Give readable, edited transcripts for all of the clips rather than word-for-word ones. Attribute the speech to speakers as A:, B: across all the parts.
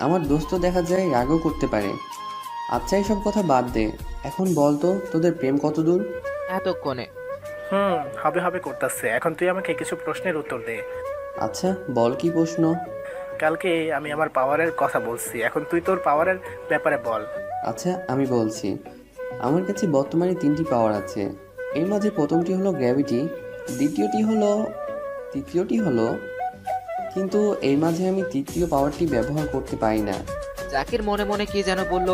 A: আমার দোস্ত দেখা যায় রাগও করতে পারে। আচ্ছা, এসব কথা বাদ দে। এখন বল তো, তোদের প্রেম কত দূর?
B: এতক্ষণে।
C: হবে হবে করতেছে। এখন তুই আমাকে কিছু প্রশ্নের উত্তর দে।
A: আচ্ছা, বল কি প্রশ্ন?
C: কালকে আমি আমার পাওয়ারের কথা বলছি, এখন তুই তোর পাওয়ারের ব্যাপারে বল।
A: আচ্ছা, আমি বলছি। আমার কাছে বর্তমানে 3টি পাওয়ার আছে। এর মাঝে প্রথমটি হলো গ্র্যাভিটি, দ্বিতীয়টি হলো তৃতীয়টি হলো, কিন্তু এর মাঝে আমি তৃতীয় পাওয়ারটি ব্যবহার করতে পারি না।
B: জাকির মনে মনে কি যেন বলল।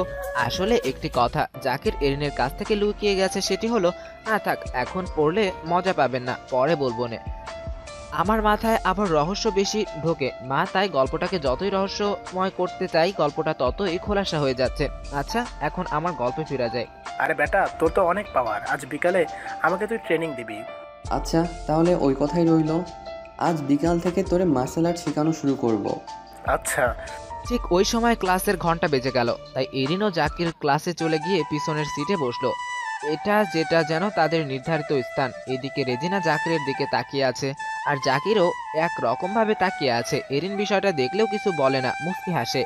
B: আসলে একটি কথা জাকির এরিনের কাছ থেকে লুকিয়ে গেছে, সেটি হলো, না থাক, এখন পড়লে মজা পাবেন না, পরে বলবো না। আমার মাথায় আবার রহস্য বেশি ঢোকে মা, তাই গল্পটাকে যতই রহস্যময় করতে চাই গল্পটা ততই খোলাসা হয়ে যাচ্ছে। আচ্ছা, এখন আমার গল্পে ফিরা যায়।
C: আরে বেটা, তোর তো অনেক পাওয়ার, আজ বিকালে আমাকে তুই ট্রেনিং দিবি।
A: আচ্ছা, তাহলে ওই কথাই রইল। আজ বিকাল থেকে তোরে মার্শাল আর্ট শেখানো শুরু করব।
C: আচ্ছা।
B: ঠিক ওই সময় ক্লাসের ঘন্টা বেজে গেল, তাই এরিন ও জাকির ক্লাসে চলে গিয়ে পিছনের সিটে বসলো। এটা যেটা যেন তাদের নির্ধারিত স্থান। এদিকে রেজিনা জাকিরের দিকে তাকিয়ে আছে, আর জাকিরও এক রকম ভাবে তাকিয়ে আছে। এরিন বিষয়টা দেখলেও কিছু বলে না, মুস্কি হাসে।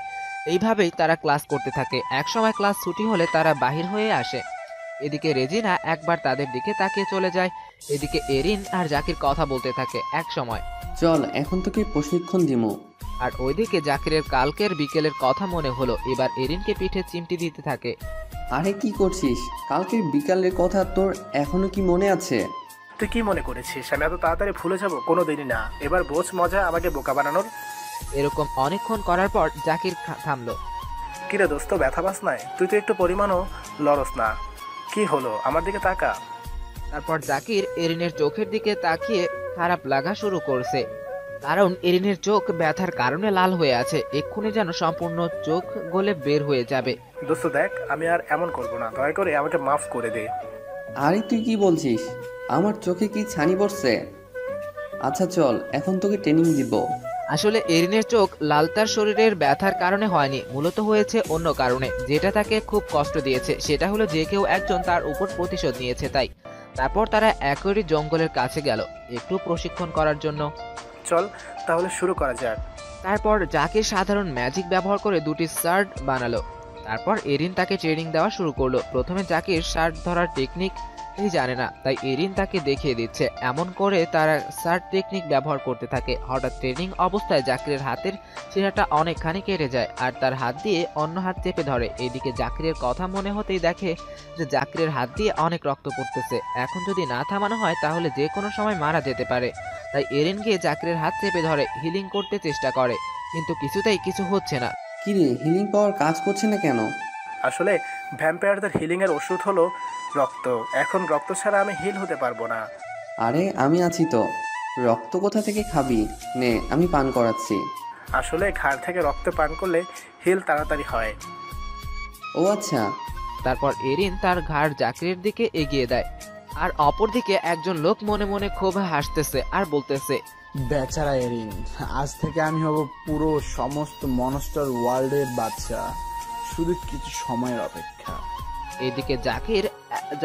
B: এইভাবেই তারা ক্লাস করতে থাকে। একসময় ক্লাস ছুটি হলে তারা বাহির হয়ে আসে। এদিকে রেজিনা একবার তাদের দিকে তাকিয়ে চলে যায়। এদিকে এরিন আর জাকির কথা বলতে থাকে এক সময়।
A: চল, এখন তোকে প্রশিক্ষণ দিমু।
B: আর ওইদিকে জাকিরের কালকের বিকেলের কথা মনে হলো, এবার এরিনকে পিঠে চিমটি দিতে থাকে।
A: আরে কি করছিস? কালকের বিকালের কথা তোর এখনো কি মনে আছে?
C: তুই কি মনে করেছিস আমি এত তাড়াতাড়ি ভুলে যাব? কোনো দিনই না। এবার বোঝ মজা আমাকে বোকা বানানোর।
B: এরকম অনেকক্ষণ করার পর জাকির থামলো।
C: কিরে দোস্ত, ব্যথা পাস নাই? তুই তো একটু পরিমাণও লরস না। কি হলো, আমার দিকে তাকা।
B: তারপর জাকির এরিনের চোখের দিকে তাকিয়ে খারাপ লাগা শুরু করছে, কারণ এরিনের চোখ ব্যথার কারণে লাল হয়ে আছে। এক্ষুনি যেন সম্পূর্ণ চোখ গলে বের হয়ে যাবে।
C: দোস্ত দেখ, আমি আর এমন করব না, দয়া করে আমাকে মাফ করে দে।
A: আরে তুই কি বলছিস? আমার চোখে কি ছানি পড়ছে? আচ্ছা চল, এখন তোকে ট্রেনিং দিব।
B: আসলে এরিনের চোখ লাল তার শরীরের ব্যথার কারণে হয়নি, মূলত হয়েছে অন্য কারণে, যেটা তাকে খুব কষ্ট দিয়েছে। সেটা হলো যে কেউ একজন তার উপর প্রতিশোধ নিয়েছে, তাই। তারপর তারা একই জঙ্গলের কাছে গেল একটু প্রশিক্ষণ করার জন্য।
C: চল তাহলে শুরু করা যাক।
B: তারপর জাকির সাধারণ ম্যাজিক ব্যবহার করে দুটি শার্ট বানালো। তারপর এরিন তাকে ট্রেনিং দেওয়া শুরু করলো। প্রথমে জাকির শার্ট ধরার টেকনিক জানে না, তাই এরিন তাকে দেখিয়ে দিচ্ছে। এমন করে তারা শার্ট টেকনিক ব্যবহার করতে থাকে। হঠাৎ ট্রেনিং অবস্থায় জাকিরের হাতের শিরাটা অনেকখানি কেটে যায়, আর তার হাত দিয়ে অন্য হাত চেপে ধরে। এদিকে জাকিরের কথা মনে হতেই দেখে যে জাকিরের হাত দিয়ে অনেক রক্ত পড়তেছে। এখন যদি না থামানো হয় তাহলে যে কোনো সময় মারা যেতে পারে। তাই এরিন গিয়ে জাকিরের হাত চেপে ধরে হিলিং করতে চেষ্টা করে, কিন্তু কিছুতেই কিছু হচ্ছে না।
A: কিরে, হিলিং পাওয়ার কাজ করছে না কেন?
C: আসলে ভ্যাম্পায়ারদের হিলিংয়ের ওষুধ হলো রক্ত। এখন রক্ত ছাড়া আমি হিল হতে পারবো না।
A: আরে আমি আছি তো। রক্ত কোথা থেকে খাবি? নে, আমি পান করাচ্ছি।
C: আসলে ঘাড় থেকে রক্ত পান করলে হিল তাড়াতাড়ি হয়।
A: ও আচ্ছা।
B: তারপর এরিন তার ঘাড় জাকিরের দিকে এগিয়ে দেয়, আর অপরদিকে একজন লোক মনে মনে খুব হাসতেছে আর বলতেছে,
D: বেচারা এরিন, আজ থেকে আমি হব পুরো সমস্ত মনস্টার ওয়ার্ল্ডের বাদশা। শুধু কিছু সময়ের অপেক্ষা।
B: এদিকে জাকির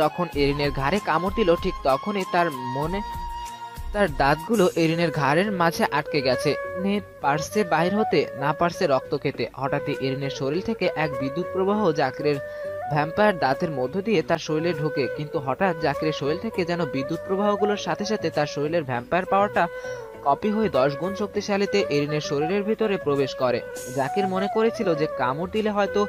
B: যখন এরিনের ঘাড়ে কামড় দিল, ঠিক তখনই তার মনে তার দাঁতগুলো এরিনের ঘাড়ের মাঝে আটকে গেছে। নে পারছে বাইর হতে, না পারছে রক্ত খেতে। হঠাৎই এরিনের শরীর থেকে এক বিদ্যুৎ প্রবাহ জাকিরের ভ্যাম্পায়ার দাঁতের মধ্য দিয়ে তার শরীরে ঢোকে। কিন্তু হঠাৎ জাকিরের শরীর থেকে যেন বিদ্যুৎ প্রবাহগুলোর সাথে সাথে তার শরীরের ভ্যাম্পায়ার পাওয়ারটা কপি হয়ে 10 গুণ শক্তিশালীতে এরিনের শরীরের ভিতরে প্রবেশ করে। জাকির মনে করেছিল যে কামড় দিলে হয়তো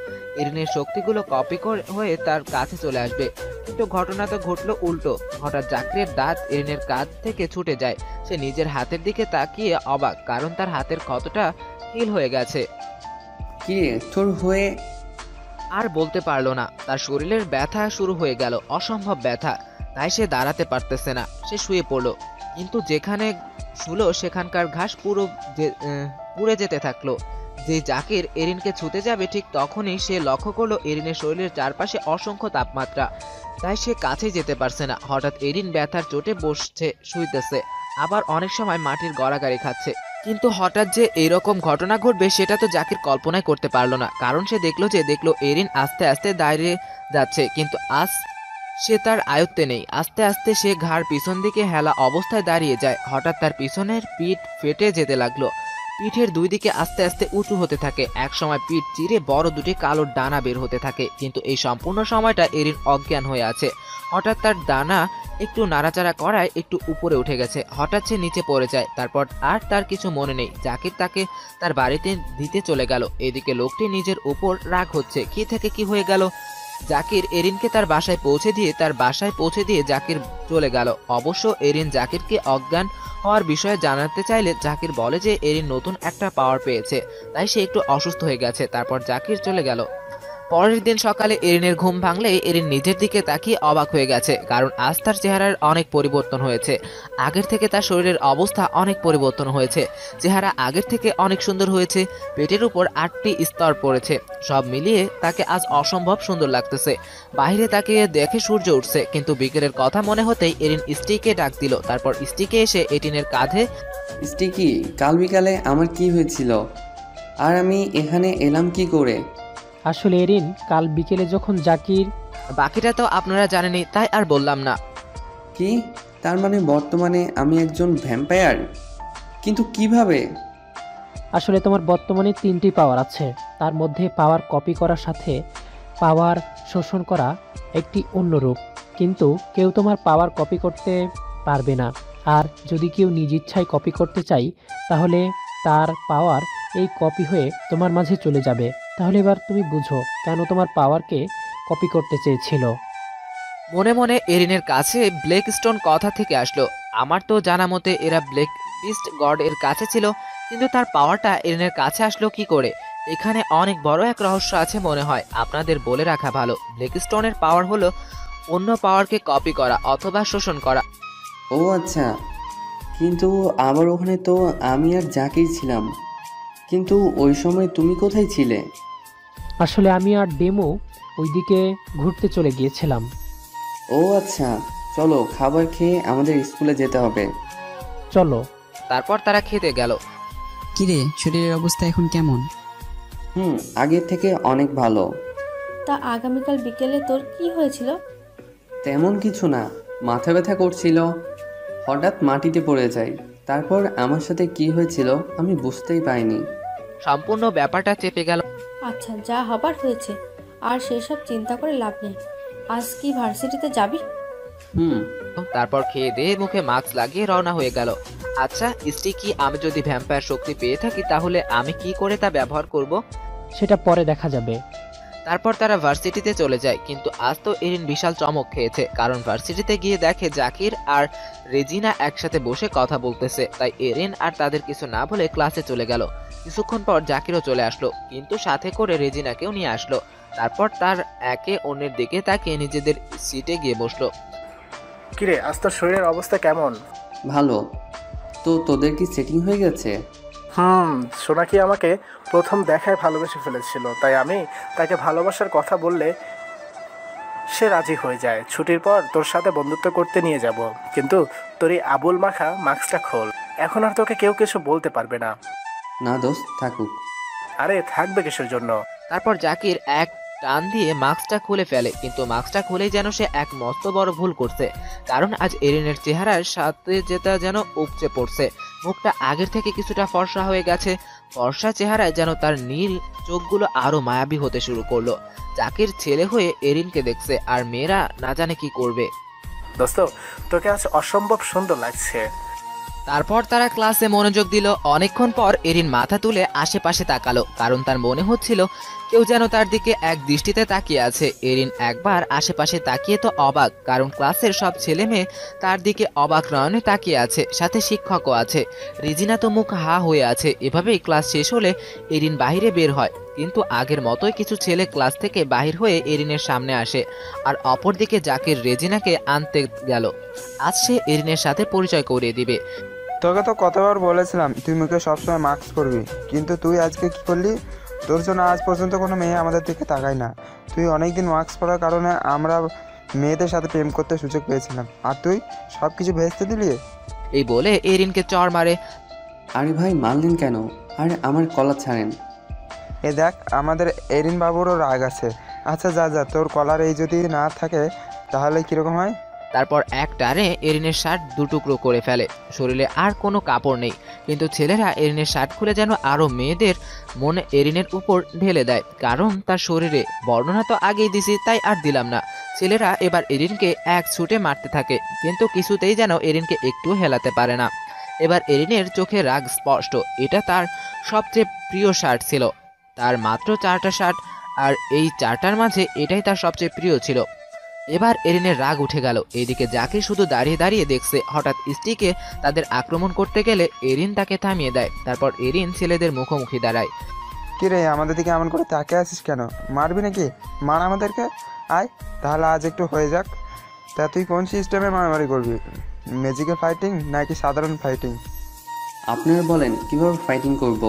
B: এরিনের শক্তিগুলো কপি হয়ে তার কাছে চলে আসবে, কিন্তু ঘটনা তো ঘটলো উল্টো। হঠাৎ জাকিরের দাঁত এরিনের কাঁধ থেকে ছুটে যায়। সে নিজের হাতের দিকে তাকিয়ে অবাক, কারণ তার হাতের ক্ষতটা হিল হয়ে গেছে।
A: কিরে তোর হয়ে?
B: আর বলতে পারলো না। তার শরীরের ব্যথা শুরু হয়ে গেল, অসম্ভব ব্যথা। তাই সে দাঁড়াতে পারতেছে না। সে শুয়ে পড়লো, কিন্তু যেখানে শুলো সেখানকার ঘাস পুড়ে যেতে থাকলো। যে জাকির এরিনকে ছুতে যাবে, ঠিক তখনই সে লক্ষ্য করলো এরিনের শরীরের চারপাশে অসংখ্য তাপমাত্রা। তাই সে কাছে যেতে পারছে না। হঠাৎ এরিন ব্যথার চোটে বসছে, শুইতেছে, আবার অনেক সময় মাটির গড়াগড়ি খাচ্ছে। কিন্তু হঠাৎ যে এরকম ঘটনা ঘটবে সেটা তো জাকির কল্পনাই করতে পারলো না, কারণ সে দেখলো এরিন আস্তে আস্তে দাঁড়িয়ে যাচ্ছে, কিন্তু আজ সে তার আয়ত্তে নেই। আস্তে আস্তে সে ঘাড় পিছন দিকে হেলা অবস্থায় দাঁড়িয়ে যায়। হঠাৎ তার পিছনের পিঠ ফেটে যেতে লাগলো। পিঠের দুই দিকে আস্তে আস্তে উঁচু হতে থাকে। একসময় পিঠ চিরে বড় দুটি কালো ডানা বের হতে থাকে, কিন্তু এই সম্পূর্ণ সময়টা এরিন অজ্ঞান হয়ে আছে। হঠাৎ তার ডানা একটু নাড়াচাড়া করায় একটু উপরে উঠে গেছে। হঠাৎ সে নিচে পড়ে যায়। তারপর আর তার কিছু মনে নেই। জাকির তাকে তার বাড়িতে দিতে চলে গেল। এদিকে লোকটি নিজের উপর রাগ হচ্ছে, কি থেকে কি হয়ে গেল। জাকির এরিনকে তার বাসায় পৌঁছে দিয়ে জাকির চলে গেল। অবশ্য এরিন জাকিরকে অজ্ঞান হওয়ার বিষয়ে জানাতে চাইলে জাকির বলে যে এরিন নতুন একটা পাওয়ার পেয়েছে, তাই সে একটু অসুস্থ হয়ে গেছে। তারপর জাকির চলে গেল। পরের দিন সকালে এরিনের ঘুম ভাঙলেই এরিন নিজের দিকে তাকিয়ে অবাক হয়ে গেছে, কারণ আজ তার চেহারার অনেক পরিবর্তন হয়েছে। আগের থেকে তার শরীরের অবস্থা অনেক পরিবর্তন হয়েছে। চেহারা আগের থেকে অনেক সুন্দর হয়েছে। পেটের উপর 8টি স্তর পড়েছে। সব মিলিয়ে তাকে আজ অসম্ভব সুন্দর লাগতেছে। বাইরে তাকিয়ে দেখে সূর্য উঠছে, কিন্তু বিকেলের কথা মনে হতেই এরিন স্টিকে ডাক দিল। তারপর স্টিকে এসে এরিনের কাঁধে।
A: স্টিকি, কাল বিকালে আমার কি হয়েছিল আর আমি এখানে এলাম কি করে?
E: আসলে এরিন, কাল বিকেলে যখন জাকির
B: বাকিটা তো আপনারা জানেনই, তাই আর বললাম না।
A: কি? তার মানে বর্তমানে আমি একজন ভ্যাম্পায়ার? কিন্তু কিভাবে?
E: আসলে তোমার বর্তমানে 3টি পাওয়ার আছে। তার মধ্যে পাওয়ার কপি করার সাথে পাওয়ার শোষণ করা একটি অন্য রূপ। কিন্তু কেউ তোমার পাওয়ার কপি করতে পারবে না। আর যদি কেউ নিজ ইচ্ছায় কপি করতে চাই, তাহলে তার পাওয়ার এই কপি হয়ে তোমার মাঝে চলে যাবে। তাহলে এবার তুমি বুঝো কেন তোমার পাওয়ারকে কপি করতে চেয়েছিল।
B: মনে মনে এরিনের কাছে ব্লেক স্টোন কথা থেকে আসলো। আমার তো জানা মতে এরা ব্লেক বিস্ট গড এর কাছে ছিল, কিন্তু তার পাওয়ারটা এরিনের কাছে আসলো কি করে? এখানে অনেক বড় এক রহস্য আছে মনে হয়। আপনাদের বলে রাখা ভালো, ব্লেক স্টোনের পাওয়ার হলো অন্য পাওয়ারকে কপি করা অথবা শোষণ করা।
A: ও আচ্ছা, কিন্তু আবার ওখানে তো আমি আর জাকির ছিলাম। কিন্তু ওই সময় তুমি কোথায় ছিলে?
E: আসলে আমি আর ডেমো ওইদিকে ঘুরতে চলে গিয়েছিলাম।
A: ও আচ্ছা, চলো খাবার খেয়ে আমাদের স্কুলে যেতে হবে।
E: চলো।
B: তারপর তারা খেতে গেল।
F: কিরে, শরীরের অবস্থা এখন কেমন?
A: আগের থেকে অনেক ভালো।
G: তা আগামীকাল বিকেলে তোর কি হয়েছিল?
A: তেমন কিছু না, মাথা ব্যথা করছিল, হঠাৎ মাটিতে পড়ে যাই। তারপর আমার সাথে কি হয়েছিল আমি বুঝতেই পারিনি।
B: সম্পূর্ণ ব্যাপারটা চেপে গেল।
G: আচ্ছা, যা হবার হয়েছে, আর সেসব চিন্তা করে লাভ নেই। আজ কি ভার্সিটিতে যাবি?
B: তারপর খেয়ে দিয়ে মুখে মাস্ক লাগিয়ে রওনা হয়ে গেল। আচ্ছা স্টিকি, আমি যদি ভ্যাম্পায়ার শক্তি পেয়ে থাকি তাহলে আমি কি করে তা ব্যবহার করব?
E: সেটা পরে দেখা যাবে।
B: তারপর তারা ভার্সিটিতে চলে যায়। কিন্তু আজ তো এরিন বিশাল চমক খেয়েছে, কারণ ভার্সিটিতে গিয়ে দেখে জাকির আর রেজিনা একসাথে বসে কথা বলতেছে। তাই এরিন আর তাদের কিছু না বলে ক্লাসে চলে গেল। কিছুক্ষণ পর জাকিরও চলে আসলো, কিন্তু সাথে করে রেজিনাকেও নিয়ে আসলো। তারপর তার একে অন্যের দিকে তাকিয়ে নিজেদের সিটে গিয়ে বসলো।
C: কিরে, আজ তোর শরীরের অবস্থা কেমন?
A: ভালো। তো তোদের কি সেটিং হয়ে গেছে?
C: সোনাকি আমাকে প্রথম দেখায় ভালোবেসে ফেলেছিল, তাই আমি তাকে ভালোবাসার কথা বললে সে রাজি হয়ে যায়। ছুটির পর তোর সাথে বন্ধুত্ব করতে নিয়ে যাব, কিন্তু তোর এই আবুল মাখা মাস্কটা খোল। এখন আর তোকে কেউ কিছু বলতে পারবে না।
A: না দোস্ত, থাকুক।
C: আরে থাকবে কিসের জন্য?
B: তারপর জাকির এক টান দিয়ে মাস্কটা খুলে ফেলে, কিন্তু মাস্কটা খুলেই যেন সে এক মস্ত বড় ভুল করছে। কারণ আজ এরিনের চেহারার সাথে যেটা যেন উপচে পড়ছে। মুখটা আগের থেকে কিছুটা ফর্সা হয়ে গেছে। ফর্সা চেহারায় যেন তার নীল চোখগুলো আরো মায়াবী হতে শুরু করলো। জাকির ছেলে হয়ে এরিনকে দেখছে, আর মেয়েরা না জানে কি করবে।
C: দোস্ত, তোকে আজ অসম্ভব সুন্দর লাগছে।
B: তারপর তারা ক্লাসে মনোযোগ দিল। অনেকক্ষণ পর এরিন মাথা তুলে আশেপাশে তাকালো, কারণ তার মনে হচ্ছিল কেউ যেন তার দিকে এক দৃষ্টিতে তাকিয়ে আছে। এরিন একবার আশেপাশে তাকিয়ে তো অবাক, কারণ ক্লাসের সব ছেলে মেয়ে তার দিকে অবাক নয়নে তাকিয়ে আছে, সাথে শিক্ষকও আছে। রিজিনা তো মুখ হা হয়ে আছে। এভাবেই ক্লাস শেষ হলে এরিন বাহিরে বের হয়, কিন্তু আগের মতোই কিছু ছেলে ক্লাস থেকে বাহির হয়ে এরিনের সামনে আসে, আর অপরদিকে জাকির রেজিনাকে আনতে গেল। আজ সে এরিনের সাথে পরিচয় করিয়ে দিবে।
H: তোকে তো কতবার বলেছিলাম তুই মুখে সবসময় মাস্ক পরবি, কিন্তু তুই আজকে কি করলি? তোর জন্য আজ পর্যন্ত কোনো মেয়ে আমাদের দিকে তাকায় না। তুই অনেকদিন মাস্ক পরার কারণে আমরা মেয়েদের সাথে প্রেম করতে সুযোগ পেয়েছিলাম, আর তুই সব কিছু ভেস্তে দিলি।
B: এই বলে এরিনকে চড় মারে।
A: আরে ভাই, মারলেন কেন? আর আমার কলার ছাড়েন।
H: এ দেখ, আমাদের এরিন বাবুরও রাগ আছে। আচ্ছা যা যা, তোর কলার এই যদি না থাকে তাহলে কীরকম হয়?
B: তারপর এক টানে এরিনের শার্ট দুটুকরো করে ফেলে। শরীরে আর কোনো কাপড় নেই, কিন্তু ছেলেরা এরিনের শার্ট খুলে যেন আরো মেয়েদের মনে এরিনের উপর ঢেলে দেয়। কারণ তার শরীরে বর্ণনা তো আগেই দিছি, তাই আর দিলাম না। ছেলেরা এবার এরিনকে এক ছুটে মারতে থাকে, কিন্তু কিছুতেই যেন এরিনকে একটু হেলাতে পারে না। এবার এরিনের চোখে রাগ স্পষ্ট। এটা তার সবচেয়ে প্রিয় শার্ট ছিল, তার মাত্র 4টা শার্ট, আর এই 4টার মাঝে এটাই তার সবচেয়ে প্রিয় ছিল। এবার এরিনের রাগ উঠে গেল। এদিকে জাকির শুধু দাঁড়িয়ে দাঁড়িয়ে দেখছে। হঠাৎ স্ত্রীকে তাদের আক্রমণ করতে গেলে এরিন তাকে থামিয়ে দেয়। তারপর এরিন ছেলেদের মুখোমুখি দাঁড়ায়।
H: কি রে, আমাদের দিকে এমন করে তাকে আসিস কেন? মারবি নাকি? মার আমাদেরকে, আয় তাহলে আজ একটু হয়ে যাক। তা তুই কোন সিস্টেমে মারামারি করবি? ম্যাজিক্যাল ফাইটিং নাকি সাধারণ ফাইটিং?
A: আপনারা বলেন কিভাবে ফাইটিং করব।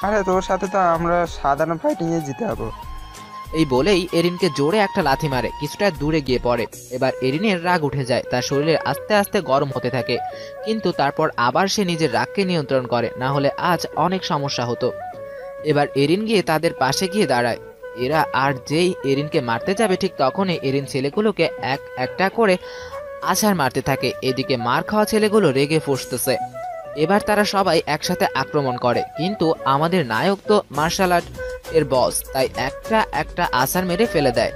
H: আরে তোর সাথে তো আমরা সাধারণ ফাইটিংয়ে জিতে যাবো।
B: এই বলেই এরিনকে জোরে একটা লাথি মারে, কিছুটা দূরে গিয়ে পড়ে। এবার এরিনের রাগ উঠে যায়, তার শরীরে আস্তে আস্তে গরম হতে থাকে। কিন্তু তারপর আবার সে নিজের রাগকে নিয়ন্ত্রণ করে, না হলে আজ অনেক সমস্যা হতো। এবার এরিন গিয়ে তাদের পাশে গিয়ে দাঁড়ায়। এরা আর যেই এরিনকে মারতে যাবে, ঠিক তখনই এরিন ছেলেগুলোকে এক একটা করে আছাড় মারতে থাকে। এদিকে মার খাওয়া ছেলেগুলো রেগে ফুঁসতেছে। এবার তারা সবাই একসাথে আক্রমণ করে, কিন্তু আমাদের নায়ক তো মার্শাল আর্ট এর বস, তাই একটা একটা আছাড় মেরে ফেলে দেয়।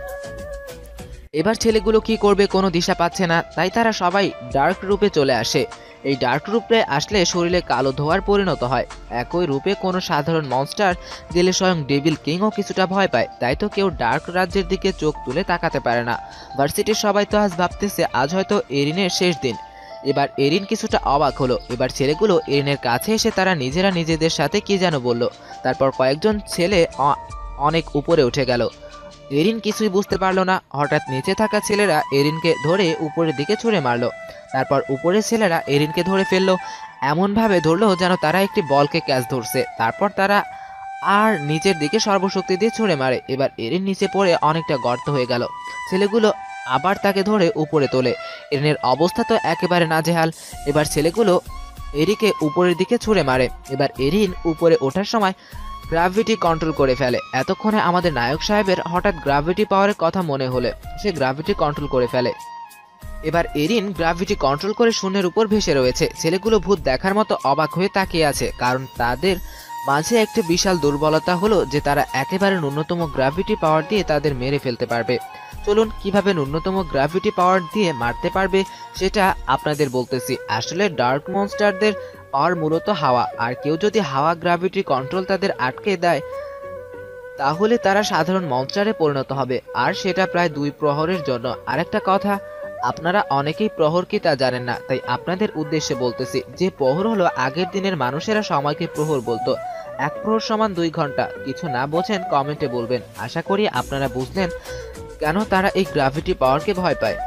B: এবার ছেলেগুলো কি করবে কোনো দিশা পাচ্ছে না, তাই তারা সবাই ডার্ক রূপে চলে আসে। এই ডার্ক রূপে আসলে শরীরে কালো ধোঁয়ার পরিণত হয়। একই রূপে কোনো সাধারণ মনস্টার গেলে স্বয়ং ডেভিল কিংও কিছুটা ভয় পায়, তাই তো কেউ ডার্ক রাজ্যের দিকে চোখ তুলে তাকাতে পারে না। ভার্সিটির সবাই তো আজ ভাবতেছে আজ হয়তো এরিনের শেষ দিন। এবার এরিন কিছুটা অবাক হলো। এবার ছেলেগুলো এরিনের কাছে এসে তারা নিজেরা নিজেদের সাথে কি যেন বলল। তারপর কয়েকজন ছেলে অনেক উপরে উঠে গেল। এরিন কিছুই বুঝতে পারলো না। হঠাৎ নিচে থাকা ছেলেরা এরিনকে ধরে উপরের দিকে ছুঁড়ে মারলো। তারপর উপরের ছেলেরা এরিনকে ধরে ফেললো, এমনভাবে ধরলো যেন তারা একটি বলকে ক্যাচ ধরছে। তারপর তারা আর নিচের দিকে সর্বশক্তি দিয়ে ছুঁড়ে মারে। এবার এরিন নিচে পড়ে অনেকটা গর্ত হয়ে গেল। ছেলেগুলো আবার তাকে ধরে উপরে তোলে। এরিনের অবস্থা তো একেবারে নাজেহাল। এবার ছেলেগুলো এরিকে উপরের দিকে ছুঁড়ে মারে। এবার এরিন উপরে ওঠার সময় গ্র্যাভিটি কন্ট্রোল করে ফেলে। এতক্ষণে আমাদের নায়ক সাহেবের হঠাৎ গ্র্যাভিটি পাওয়ারের কথা মনে হলে সে গ্র্যাভিটি কন্ট্রোল করে ফেলে। এবার এরিন গ্র্যাভিটি কন্ট্রোল করে শূন্যের উপর ভেসে রয়েছে। ছেলেগুলো ভূত দেখার মতো অবাক হয়ে তাকিয়ে আছে, কারণ তাদের মাঝে একটি বিশাল দুর্বলতা হলো যে তারা একেবারে ন্যূনতম গ্র্যাভিটি পাওয়ার দিয়ে তাদের মেরে ফেলতে পারবে। চলুন কিভাবে ন্যূনতম গ্র্যাভিটি পাওয়ার দিয়ে মারতে পারবে সেটা আপনাদের বলতেছি। আসলে ডার্ক মনস্টারদের পাওয়ার মূলত হাওয়া, আর কেউ যদি হাওয়া গ্র্যাভিটি কন্ট্রোল তাদের আটকে দেয় তাহলে তারা সাধারণ মনস্টারে পরিণত হবে, আর সেটা প্রায় 2 প্রহরের জন্য। আরেকটা কথা, আপনারা অনেকেই প্রহর কি তা জানেন না, তাই আপনাদের উদ্দেশ্যে বলতেছি যে প্রহর হলো আগের দিনের মানুষেরা সময়কে প্রহর বলতো। 1 প্রহর সমান 2 ঘন্টা। কিছু না বোঝেন কমেন্টে বলবেন। আশা করি আপনারা বুঝলেন কেন তারা এই গ্র্যাভিটি পাওয়ারকে ভয় পায়।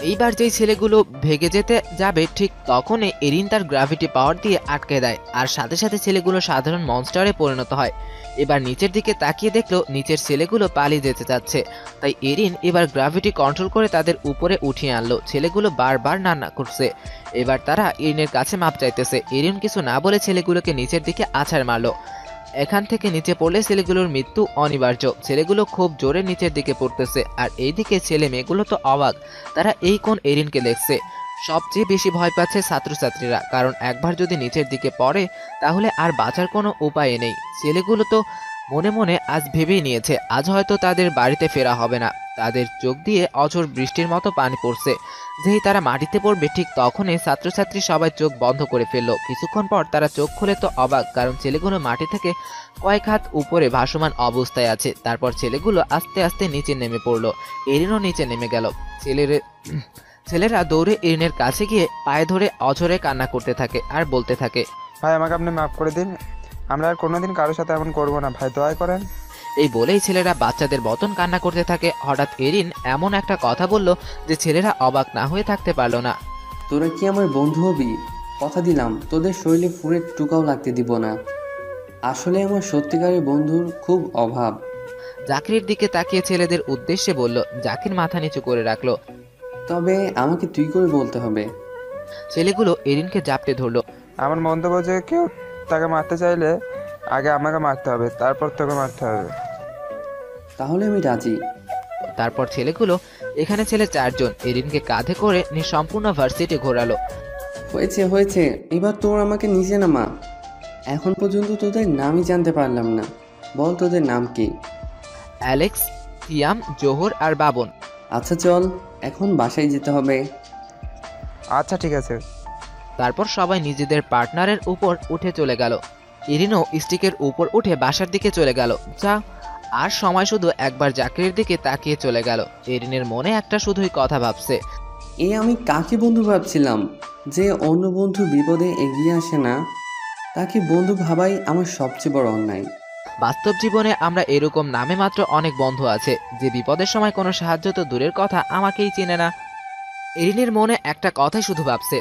B: এইবার যেই ছেলেগুলো ভেগে যেতে যাবে ঠিক তখনই এরিন তার গ্র্যাভিটি পাওয়ার দিয়ে আটকে দেয়, আর সাথে সাথে ছেলেগুলো সাধারণ মনস্টারে পরিণত হয়। এবার নিচের দিকে তাকিয়ে দেখলো নিচের ছেলেগুলো পালিয়ে যেতে যাচ্ছে, তাই এরিন এবার গ্র্যাভিটি কন্ট্রোল করে তাদের উপরে উঠিয়ে আনলো। ছেলেগুলো বারবার নান্না করছে। এবার তারা এরিনের কাছে মাপ চাইতেছে। এরিন কিছু না বলে ছেলেগুলোকে নিচের দিকে আছাড় মারলো। এখান থেকে নিচে পড়লে ছেলেগুলোর মৃত্যু অনিবার্য। ছেলেগুলো খুব জোরে নিচের দিকে পড়তেছে, আর এইদিকে ছেলে মেয়েগুলো তো অবাক। তারা এই কোন এরিনকে দেখছে। সবচেয়ে বেশি ভয় পাচ্ছে ছাত্রছাত্রীরা, কারণ একবার যদি নিচের দিকে পড়ে তাহলে আর বাঁচার কোনো উপায় নেই। ছেলেগুলো তো মনে মনে আজ ভেবেই নিয়েছে আজ হয়তো তাদের বাড়িতে ফেরা হবে না। তাদের চোখ দিয়ে অঝোর বৃষ্টির মতো পানি পড়ছে। যেই তারা মাটিতে পড়বে ঠিক তখনই ছাত্রছাত্রী সবাই চোখ বন্ধ করে ফেললো। কিছুক্ষণ পর তারা চোখ খুলে তো অবাক, কারণ ছেলেগুলো মাটি থেকে কয়েক হাত উপরে ভাসমান অবস্থায় আছে। তারপর ছেলেগুলো আস্তে আস্তে নিচে নেমে পড়লো। এরিনও নিচে নেমে গেল। ছেলেরা দৌড়ে এরিনের কাছে গিয়ে পায়ে ধরে অঝরে কান্না করতে থাকে আর বলতে থাকে,
H: ভাই আমাকে আপনি মাফ করে দিন, আমরা আর কোনোদিন কারোর সাথে এমন করবো না, ভাই দয়া করেন।
B: এই বলেই ছেলেরা বাচ্চাদের মতন কান্না করতে থাকে। হঠাৎ এরিন এমন একটা কথা বলল যে ছেলেরা অবাক না হয়ে থাকতে পারলো না।
A: তোরা কি আমার বন্ধু হবি? কথা দিলাম তোদের শরীরে ফুলের টুকাও লাগতে দিব না। আসলে আমার সত্যিকারের বন্ধুর খুব অভাব।
B: জাকিরের দিকে তাকিয়ে ছেলেদের উদ্দেশ্যে বলল। জাকির মাথা নিচু করে রাখলো।
A: তবে আমাকে তুই করে বলতে হবে।
B: ছেলেগুলো এরিনকে জাপটে ধরলো।
H: আমার মন্তব্য যে কেউ তাকে মারতে চাইলে আগে আমাকে মারতে হবে, তারপর তোকে মারতে হবে।
A: তাহলে আমি রাজি।
B: তারপর ছেলেগুলো এখানে ছেলে 4 জন। এরিনকে কাঁধে করে নিয়ে সম্পূর্ণ ভার্সিটি ঘোরালো।
A: হয়েছে হয়েছে, এবার তোর আমাকে নিচে নামা। এখন পর্যন্ত তোদের নামই জানতে পারলাম না। বল তোদের নাম কি?
B: অ্যালেক্স, সিয়াম, জোহর আর বাবন।
A: আচ্ছা চল, এখন বাসায় যেতে হবে।
H: আচ্ছা ঠিক আছে।
B: তারপর সবাই নিজেদের পার্টনারের উপর উঠে চলে গেল। ইরিনও স্টিকের উপর উঠে বাসার দিকে চলে গেল। যা আর সময় শুধু একবার জাকিরের দিকে তাকিয়ে চলে গেল। এরিনের মনে একটা শুধুই কথা ভাবছে।
A: আমি কাকে বন্ধু ভাবছিলাম? যে অন্য বন্ধু বিপদে এগিয়ে আসে না, তাকে বন্ধু ভাবাই আমার সবচেয়ে বড় অন্যায়।
B: বাস্তব জীবনে আমরা এরকম নামে মাত্র অনেক বন্ধু আছে, যে বিপদের সময় কোনো সাহায্য তো দূরের কথা আমাকেই চেনে না। এরিনের মনে একটা কথাই শুধু ভাবছে।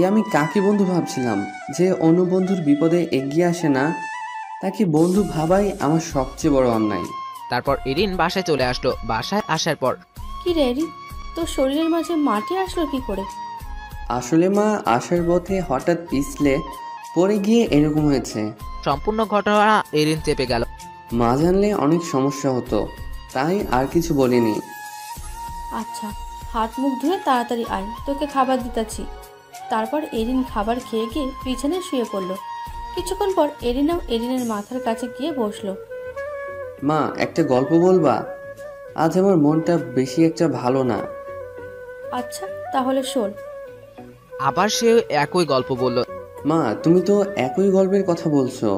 A: আমি কাকে বন্ধু ভাবছিলাম? যে অন্য বন্ধুর বিপদে এগিয়ে আসে না, তাকে বন্ধু ভাবাই আমার সবচেয়ে বড় অন্যায়।
B: তারপর এরিন বাসায় চলে আসলো। বাসায় আসার পর
G: কি রে এরিন, তোর শরীরের মাঝে মাটি আসলো কি করে?
A: আসলে মা, আসার পথে হঠাৎ পিছলে পড়ে গিয়ে এরকম হয়েছে।
B: সম্পূর্ণ ঘটনা এরিন চেপে গেল।
A: মা জানলে অনেক সমস্যা হতো, তাই আর কিছু বলিনি।
G: আচ্ছা, হাত মুখ ধুয়ে তাড়াতাড়ি আয়, তোকে খাবার দিতেছি। তারপর এরিন খাবার খেয়ে গিয়ে বিছানায় শুয়ে পড়ল। কিছুক্ষণ পর এরিনাও এরিনের মাথার কাছে গিয়ে বসলো।
A: মা, একটা গল্প বলবা? আজ আমার মনটা বেশি একটা ভালো না।
G: আচ্ছা তাহলে শোন।
B: আবার সে একই গল্প বলল।
A: মা, তুমি তো একই গল্পের কথা বলছো।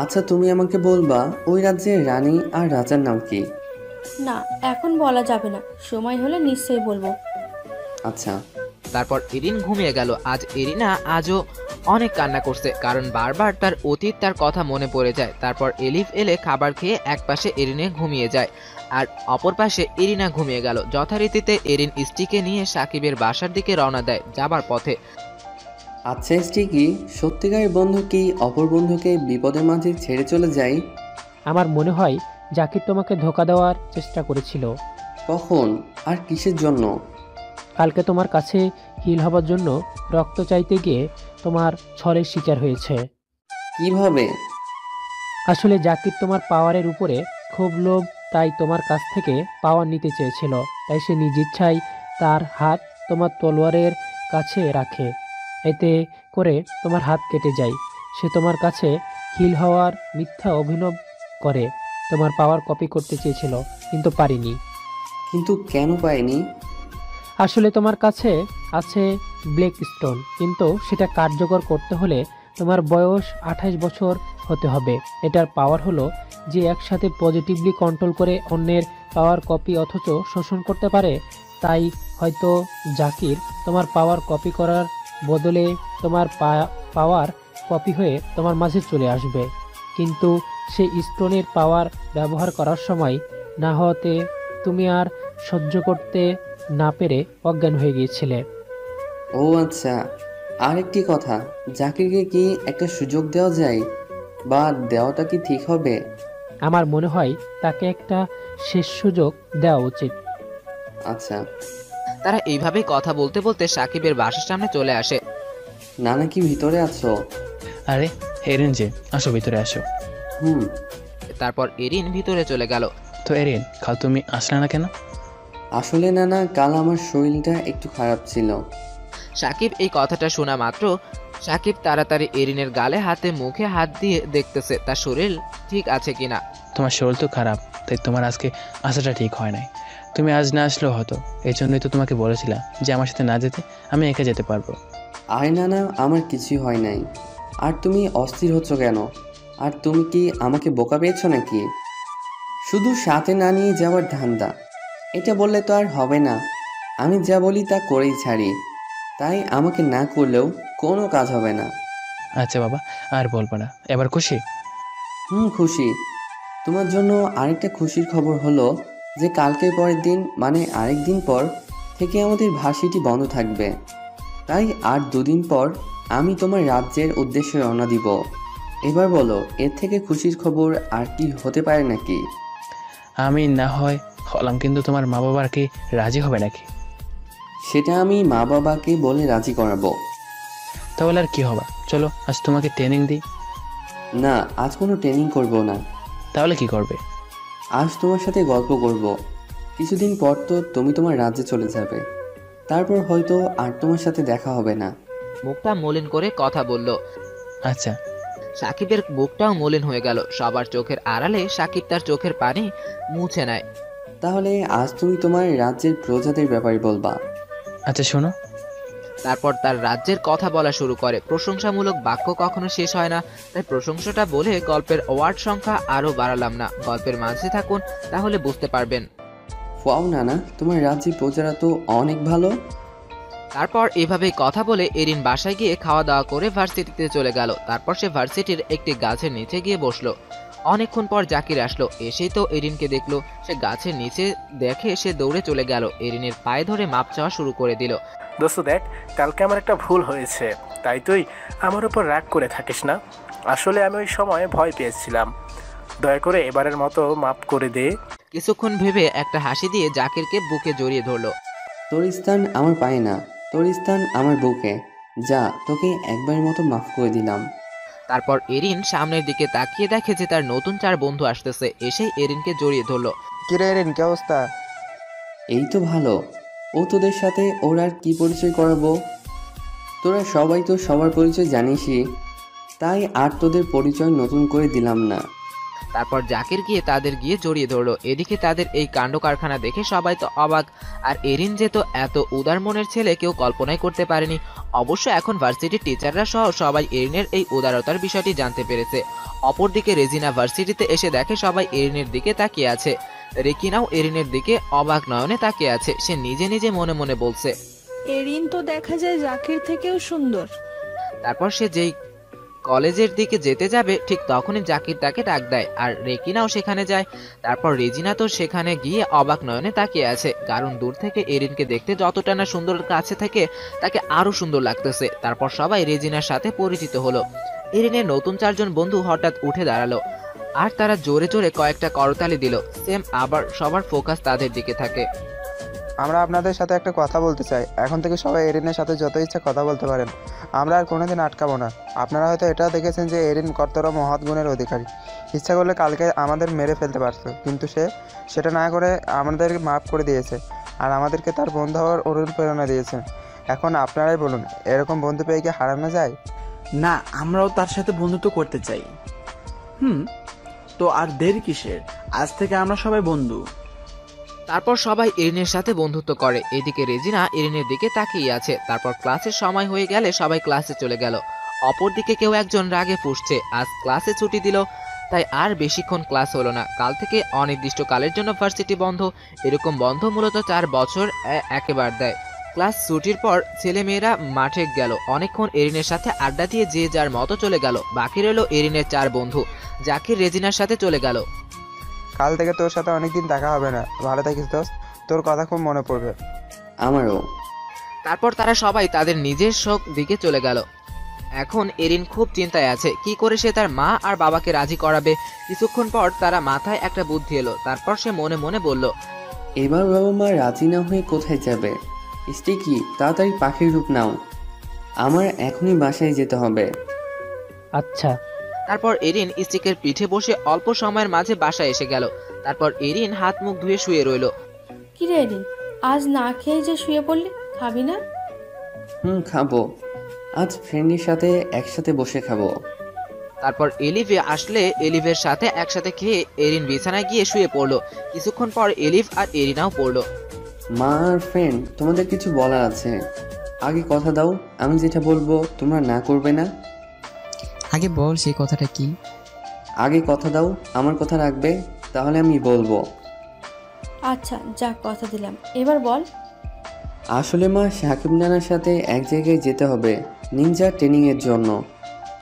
A: আচ্ছা তুমি আমাকে বলবা, ওই রাজ্যের রানী আর রাজার নাম কি?
G: না, এখন বলা যাবে না, সময় হলে নিশ্চয়ই বলবো।
A: আচ্ছা।
B: তারপর এরিন ঘুমিয়ে গেল। আজ এরিনা আজও অনেক কান্না করছে, কারণ বারবার তার অতীত তার কথা মনে পড়ে যায়। তারপর এলিফ এলে খাবার খেয়ে এক পাশে এরিনে ঘুমিয়ে যায়, আর অপর পাশে এরিনা ঘুমিয়ে গেল। যথারীতিতে এরিন স্টিকে নিয়ে সাকিবের বাসার দিকে রওনা দেয়। যাবার পথে
A: আচ্ছা স্টিকি, সত্যিকারের বন্ধু কি অপর বন্ধুকে বিপদের মাঝে ছেড়ে চলে যায়?
E: আমার মনে হয় জাকির তোমাকে ধোঁকা দেওয়ার চেষ্টা করেছিল।
A: কখন আর কিসের জন্য?
E: কালকে তোমার কাছে হিল হবার জন্য রক্ত চাইতে গিয়ে তোমার ছলের শিকার হয়েছে।
A: কিভাবে?
E: আসলে জাকির তোমার পাওয়ারের উপরে খুব লোভ, তাই তোমার কাছ থেকে পাওয়ার নিতে চেয়েছিল। তাই সে নিজ ইচ্ছায় তার হাত তোমার তলোয়ারের কাছে রাখে। এতে করে তোমার হাত কেটে যায়। সে তোমার কাছে হিল হওয়ার মিথ্যা অভিনব করে তোমার পাওয়ার কপি করতে চেয়েছিল, কিন্তু পারিনি।
A: কিন্তু কেন পাইনি?
E: আসলে তোমার কাছে আছে ব্ল্যাক স্টোন, কিন্তু সেটা কার্যকর করতে হলে তোমার বয়স 28 বছর হতে হবে। এটার পাওয়ার হলো যে একসাথে পজিটিভলি কন্ট্রোল করে অন্যের পাওয়ার কপি অথচ শোষণ করতে পারে। তাই হয়তো জাকির তোমার পাওয়ার কপি করার বদলে তোমার পাওয়ার কপি হয়ে তোমার মাঝে চলে আসবে, কিন্তু সেই স্টোনের পাওয়ার ব্যবহার করার সময় না হতে তুমি আর সহ্য করতে না পেরে অজ্ঞান হয়ে গিয়েছিলে।
A: ও আচ্ছা। আরেকটি কথা, জাকিরকে কি একটা সুযোগ দেওয়া যায়, বা দেওয়াটা কি ঠিক হবে?
E: আমার মনে হয় তাকে একটা শেষ সুযোগ দেওয়া উচিত।
A: আচ্ছা।
B: তারা এইভাবেই কথা বলতে বলতে সাকিবের বাসার সামনে চলে আসে।
A: নানা কি ভিতরে আছো?
I: আরে এরিন যে, আসো ভিতরে আসো।
A: হুম।
B: তারপর এরিন ভিতরে চলে গেল।
I: তো এরিন, কাল তুমি আসলে না কেন?
A: আসলে নানা, কাল আমার শরীরটা একটু খারাপ ছিল।
B: সাকিব এই কথাটা শোনা মাত্র সাকিব তাড়াতাড়ি এরিনের গালে হাতে মুখে হাত দিয়ে দেখতেছে তার শরীর ঠিক আছে কিনা।
I: তোমার শরীর তো খারাপ, তাই তোমার আজকে আসাটা ঠিক হয় নাই। তুমি আজ না আসলেও হতো, এই জন্যই তো তোমাকে বলেছিলাম যে আমার সাথে না যেতে, আমি একা যেতে পারবো।
A: আরে নানা, আমার কিছুই হয় নাই। আর তুমি অস্থির হচ্ছ কেন? আর তুমি কি আমাকে বোকা পেয়েছো নাকি? শুধু সাথে না নিয়ে যাওয়ার ধান্দা, এটা বললে তো আর হবে না। আমি যা বলি তা করেই ছাড়ি, তাই আমাকে না করলেও কোনো কাজ হবে না।
I: আচ্ছা বাবা, আর বলবো না, এবার খুশি?
A: খুশি। তোমার জন্য আরেকটা খুশির খবর হলো যে কালকের পরের দিন, মানে আরেক দিন পর থেকে আমাদের ভার্সিটি বন্ধ থাকবে। তাই আর 2 দিন পর আমি তোমার রাজ্যের উদ্দেশ্যে রওনা দিব। এবার বলো, এর থেকে খুশির খবর আর কি হতে পারে নাকি?
I: আমি না হয় হলাম, কিন্তু তোমার মা বাবার কি রাজি হবে নাকি?
A: সেটা আমি মা বাবাকে বলে রাজি করাবো।
I: তাহলে আর কি হবে, চলো আজ তোমাকে ট্রেনিং দিই।
A: না, আজ কোনো ট্রেনিং করব না।
I: তাহলে কি করবে?
A: আজ তোমার সাথে গল্প করব, কিছুদিন পর তো তুমি তোমার রাজ্যে চলে যাবে, তারপর হয়তো আর তোমার সাথে দেখা হবে না।
B: মুখটা মলিন করে কথা বলল।
I: আচ্ছা।
B: সাকিবের মুখটাও মলিন হয়ে গেল। সবার চোখের আড়ালে সাকিব তার চোখের পানি মুছে নেয়।
A: তাহলে আজ তুমি তোমার রাজ্যের প্রজাদের ব্যাপারে বলবা।
I: আচ্ছা শোনো।
B: তারপর তার রাজ্যের কথা বলা শুরু করে। প্রশংসামূলক বাক্য কখনো শেষ হয় না, তাই প্রশংসাটা বলে গল্পের ওয়ার্ড সংখ্যা আরো বাড়ালাম না। গল্পের মাঝে থাকুন, তাহলে বুঝতে পারবেন।
A: ওয়াও নানা, তোমার রাজ্যের প্রজারা তো অনেক ভালো।
B: তারপর এভাবেই কথা বলে এরিন বাসায় গিয়ে খাওয়া দাওয়া করে ভার্সিটিতে চলে গেল। তারপর সে ভার্সিটির একটি গাছের নিচে গিয়ে বসলো। অনেকক্ষণ পর জাকির আসলো। এসেই তো এরিনকে দেখলো। সে গাছের নিচে দেখে সে দৌড়ে চলে গেল, এরিনের পায়ে ধরে মাপ চাওয়া শুরু করে দিল।
C: দোস্ত দেখ, কালকে আমার একটা ভুল হয়েছে, তাই তুই আমার উপর রাগ করে থাকিস না। আসলে আমি ওই সময় ভয় পেয়েছিলাম, দয়া করে এবারের মতো মাফ করে দে।
B: কিছুক্ষণ ভেবে একটা হাসি দিয়ে জাকিরকে বুকে জড়িয়ে ধরলো।
A: তোর স্থান আমার পায়ে না, তোর স্থান আমার বুকে। যা, তোকে একবারের মতো মাফ করে দিলাম।
B: তারপর এরিন সামনের দিকে তাকিয়ে দেখে যে তার নতুন 4 বন্ধু আসতেছে। এসেই এরিনকে জড়িয়ে ধরলো।
H: কিরে এরিন, কি অবস্থা?
A: এই তো ভালো। ও তোদের সাথে ওর আর কি পরিচয় করাবো? তোরা সবাই তো সবার পরিচয় জানিসই, তাই আর তোদের পরিচয় নতুন করে দিলাম না।
B: তারপর জাকির গিয়ে তাদের গিয়ে জড়িয়ে ধরলো। এদিকে তাদের এই কাণ্ড কারখানা দেখে সবাই তো অবাক। আর এরিন যে তো এত উদার মনের ছেলে কেউ কল্পনাই করতে পারেনি। অবশ্য এখন ভার্সিটির টিচাররা সহ সবাই এরিনের এই উদারতার বিষয়টি জানতে পেরেছে। অপরদিকে রেজিনা ভার্সিটিতে এসে দেখে সবাই এরিনের দিকে তাকিয়ে আছে। রেকিনাও এরিনের দিকে অবাক নয়নে তাকিয়ে আছে। সে নিজে নিজে মনে মনে বলছে,
J: এরিন তো দেখা যায় জাকির থেকেও সুন্দর।
B: তারপর সে যেই কলেজের দিকে যেতে যাবে ঠিক তখনই জাকির তাকে ডাক দেয় আর রেকিনাও সেখানে যায়। তারপর রেজিনা তো সেখানে গিয়ে অবাক নয়নে তাকিয়ে আছে, কারণ দূর থেকে এরিনকে দেখতে যতটা না সুন্দর, কাছে থেকে তাকে আরো সুন্দর লাগতেছে। তারপর সবাই রেজিনার সাথে পরিচিত হলো। এরিনের নতুন 4 জন বন্ধু হঠাৎ উঠে দাঁড়ালো আর তারা জোরে জোরে কয়েকটা করতালি দিল। সেম আবার সবার ফোকাস তাদের দিকে থাকে।
H: আমরা আপনাদের সাথে একটা কথা বলতে চাই। এখন থেকে সবাই এরিনের সাথে যত ইচ্ছা কথা বলতে পারেন, আমরা আর কোনোদিন আটকাবো না। আপনারা হয়তো এটাও দেখেছেন যে এরিন কতটা মহৎ গুণের অধিকারী। ইচ্ছা করলে কালকে আমাদের মেরে ফেলতে পারতো, কিন্তু সে সেটা না করে আমাদেরকে মাফ করে দিয়েছে আর আমাদেরকে তার বন্ধু হওয়ার অনুপ্রেরণা দিয়েছে। এখন আপনারাই বলুন, এরকম বন্ধু পেয়ে কি হারানো যায়?
D: না, আমরাও তার সাথে বন্ধুত্ব করতে চাই। তো আর দেরি কিসের? আজ থেকে আমরা সবাই বন্ধু।
B: তারপর সবাই এরিনের সাথে বন্ধুত্ব করে। এদিকে রেজিনা এরিনের দিকে তাকিয়ে আছে। তারপর ক্লাসের সময় হয়ে গেলে সবাই ক্লাসে চলে গেল। অপরদিকে কেউ একজন রাগে ফুঁসছে। আজ ক্লাসে ছুটি দিল, তাই আর বেশিক্ষণ ক্লাস হলো না। কাল থেকে অনির্দিষ্টকালের জন্য ভার্সিটি বন্ধ। এরকম বন্ধ মূলত 4 বছর একেবার দেয়। ক্লাস ছুটির পর ছেলেমেয়েরা মাঠে গেল। অনেকক্ষণ এরিনের সাথে আড্ডা দিয়ে যে যার মতো চলে গেল। বাকি রইল এরিনের 4 বন্ধু। জাকির রেজিনার সাথে চলে গেল।
H: কাল থেকে তোর সাথে অনেকদিন দেখা হবে না। ভালো থাকিস দোস্ত, তোর কথা খুব মনে পড়বে।
A: আমারও।
B: তারপর তারা সবাই তাদের নিজস্ব দিকে চলে গেল। এখন এরিন খুব চিন্তায় আছে, কি করে সে তার মা আর বাবাকে রাজি করাবে। কিছুক্ষণ পর তারা মাথায় একটা বুদ্ধি এলো। তারপর সে মনে মনে বলল,
A: এবার বাবা মা রাজি না হয়ে কোথায় যাবে? স্টিকি, তাড়াতাড়ি পাখির রূপ নাও, আমার এখনই বাসায় যেতে হবে।
E: আচ্ছা।
B: তারপর এরিন স্টিকের পিঠে বসে অল্প সময়ের মাঝে বাসায় এসে গেল। তারপর এরিন হাত মুখ ধুয়ে শুয়ে রইল।
G: কি রে এরিন, আজ না খেয়ে যে শুয়ে পড়লি, খাবি না?
A: খাবো। আজ ফ্রেন্ডের সাথে একসাথে বসে খাবো।
B: তারপর এলিভে আসলে এলিভের সাথে একসাথে খেয়ে এরিন বিছানায় গিয়ে শুয়ে পড়লো। কিছুক্ষণ পর এলিভ আর এরিনাও পড়লো।
A: মা আর ফ্রেন্ড, তোমাদের কিছু বলার আছে। আগে কথা দাও, আমি যেটা বলবো তোমরা না করবে না।
F: আগে বল সেই কথাটা কি?
A: আগে কথা দাও, আমার কথা রাখবে, তাহলে আমি বলবো।
G: আচ্ছা, যা কথা দিলাম, এবার বল।
A: আসলে মা, সাকিব নানার সাথে এক জায়গায় যেতে হবে নিনজা ট্রেনিংয়ের জন্য।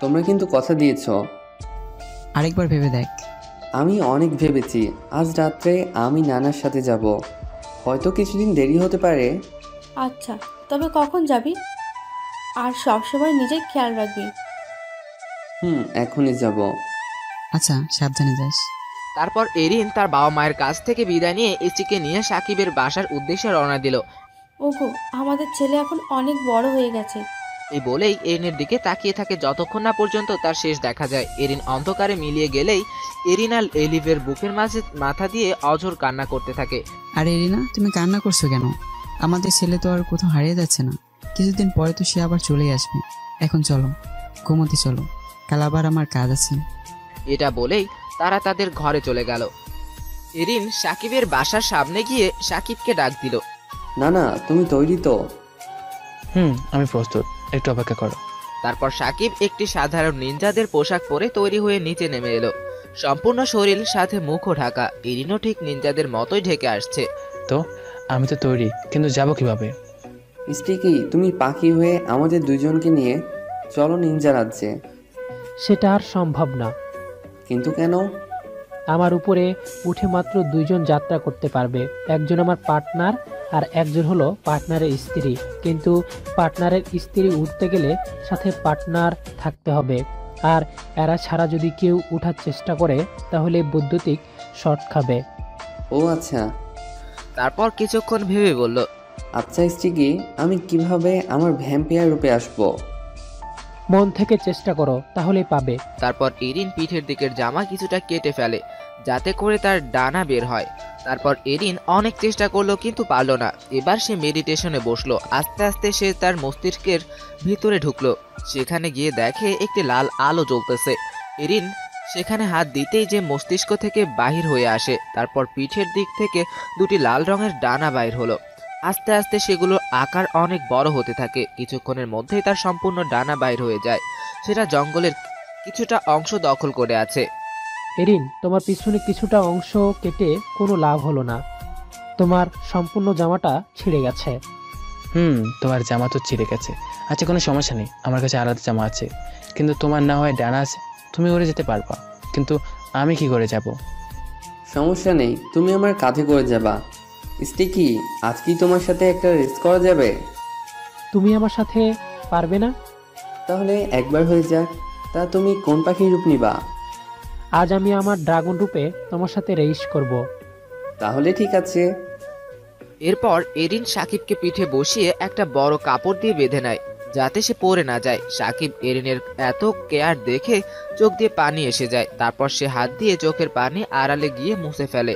A: তোমরা কিন্তু কথা দিয়েছ।
F: আরেকবার ভেবে দেখ।
A: আমি অনেক ভেবেছি। আজ রাত্রে আমি নানার সাথে যাব। হয়তো কিছুদিন দেরি হতে পারে।
G: আচ্ছা, তবে কখন যাবি? আর সবসময় নিজের খেয়াল রাখবি।
A: এখনই যাব।
F: আচ্ছা, সাবধানে যাস।
B: তারপর এরিন তার বাবা মায়ের কাছ থেকে বিদায় নিয়ে স্ত্রীকে নিয়ে সাকিবের বাসার উদ্দেশ্যে রওনা দিল।
G: ওগো, আমাদের ছেলে এখন অনেক বড় হয়ে গেছে,
B: এই বলেই এরিনের দিকে তাকিয়ে থাকে যতক্ষণ না পর্যন্ত তার শেষ দেখা যায়। এরিন অন্ধকারে মিলিয়ে গেলেই এরিন আর এলিভের বুকের মাঝে মাথা দিয়ে অঝোর কান্না করতে থাকে।
F: আরে এরিনা, তুমি কান্না করছো কেন? আমাদের ছেলে তো আর কোথাও হারিয়ে যাচ্ছে না। কিছুদিন পরে তো সে আবার চলে আসবে। এখন চলো, ঘুমোতে চলো, কাল আবার আমার কাজ আছে।
B: এটা বলেই তারা তাদের ঘরে চলে গেল। এরিন সাকিবের বাসার সামনে গিয়ে সাকিবকে ডাক দিল।
A: না না, তুমি তৈরি তো?
I: আমি প্রস্তুত, একটু অপেক্ষা করো।
B: তারপর সাকিব একটি সাধারণ নিনজাদের পোশাক পরে তৈরি হয়ে নিচে নেমে এলো। সম্পূর্ণ শরীর সাথে মুখও ঢাকা। এরিনও ঠিক নিনজাদের মতোই ঢেকে আসছে।
I: তো আমি তো তৈরি, কিন্তু যাব কিভাবে?
A: স্টিকি, তুমি পাখি হয়ে আমাদের দুজনকে নিয়ে চলো নিনজা রাজ্যে।
E: সেটা আর সম্ভব না।
A: কিন্তু কেন?
E: আমার উপরে উঠে মাত্র 2 জন যাত্রা করতে পারবে। একজন আমার পার্টনার আর একজন হলো পার্টনারের স্ত্রী। কিন্তু পার্টনারের স্ত্রী উঠতে গেলে সাথে পার্টনার থাকতে হবে, আর এরা ছাড়া যদি কেউ উঠার চেষ্টা করে তাহলে বৈদ্যুতিক শর্ট খাবে।
A: ও আচ্ছা।
B: তারপর কিছুক্ষণ ভেবে বলল,
A: আচ্ছা স্টিকি, আমি কিভাবে আমার ভ্যাম্পায়ার রূপে আসবো?
E: মন থেকে চেষ্টা করো, তাহলেই পাবে।
B: তারপর এরিন পিঠের দিকের জামা কিছুটা কেটে ফেলে যাতে করে তার ডানা বের হয়। তারপর এরিন অনেক চেষ্টা করলো কিন্তু পারল না। এবার সে মেডিটেশনে বসলো। আস্তে আস্তে সে তার মস্তিষ্কের ভিতরে ঢুকলো। সেখানে গিয়ে দেখে একটি লাল আলো জ্বলতেছে। এরিন সেখানে হাত দিতেই যে মস্তিষ্ক থেকে বাহির হয়ে আসে। তারপর পিঠের দিক থেকে 2টি লাল রঙের ডানা বাইর হলো। আস্তে আস্তে সেগুলোর আকার অনেক বড় হতে থাকে। কিছুক্ষণের মধ্যেই তার সম্পূর্ণ ডানা বাইর হয়ে যায়। সেটা জঙ্গলের কিছুটা অংশ দখল করে আছে।
E: এরিন, তোমার পিছনে কিছুটা অংশ কেটে কোনো লাভ হলো না। তোমার সম্পূর্ণ জামাটা ছিঁড়ে গেছে।
I: তোমার জামা তো ছিঁড়ে গেছে। আচ্ছা, কোনো সমস্যা নেই, আমার কাছে আলাদা জামা আছে। কিন্তু তোমার না হয় ডানা আছে, তুমি উড়ে যেতে পারবা, কিন্তু আমি কি করে যাব?
A: সমস্যা নেই, তুমি আমার কাঁধে করে যাবা। স্টিকি, আজ কি তোমার সাথে একটা রেস করা যাবে?
E: তুমি আমার সাথে পারবে না?
A: তাহলে একবার হয়ে যাক। তা তুমি কোন পাখির রূপ নিবা?
E: আজ আমি আমার ড্রাগন রূপে তোমার সাথে রেস করব।
A: তাহলে ঠিক আছে।
B: এরপর এরিন সাকিবকে পিঠে বসিয়ে একটা বড় কাপড় দিয়ে বেঁধে নেয় যাতে সে পড়ে না যায়। সাকিব এরিনের এত কেয়ার দেখে চোখ দিয়ে পানি এসে যায়। তারপর সে হাত দিয়ে চোখের পানি আড়ালে গিয়ে মুছে ফেলে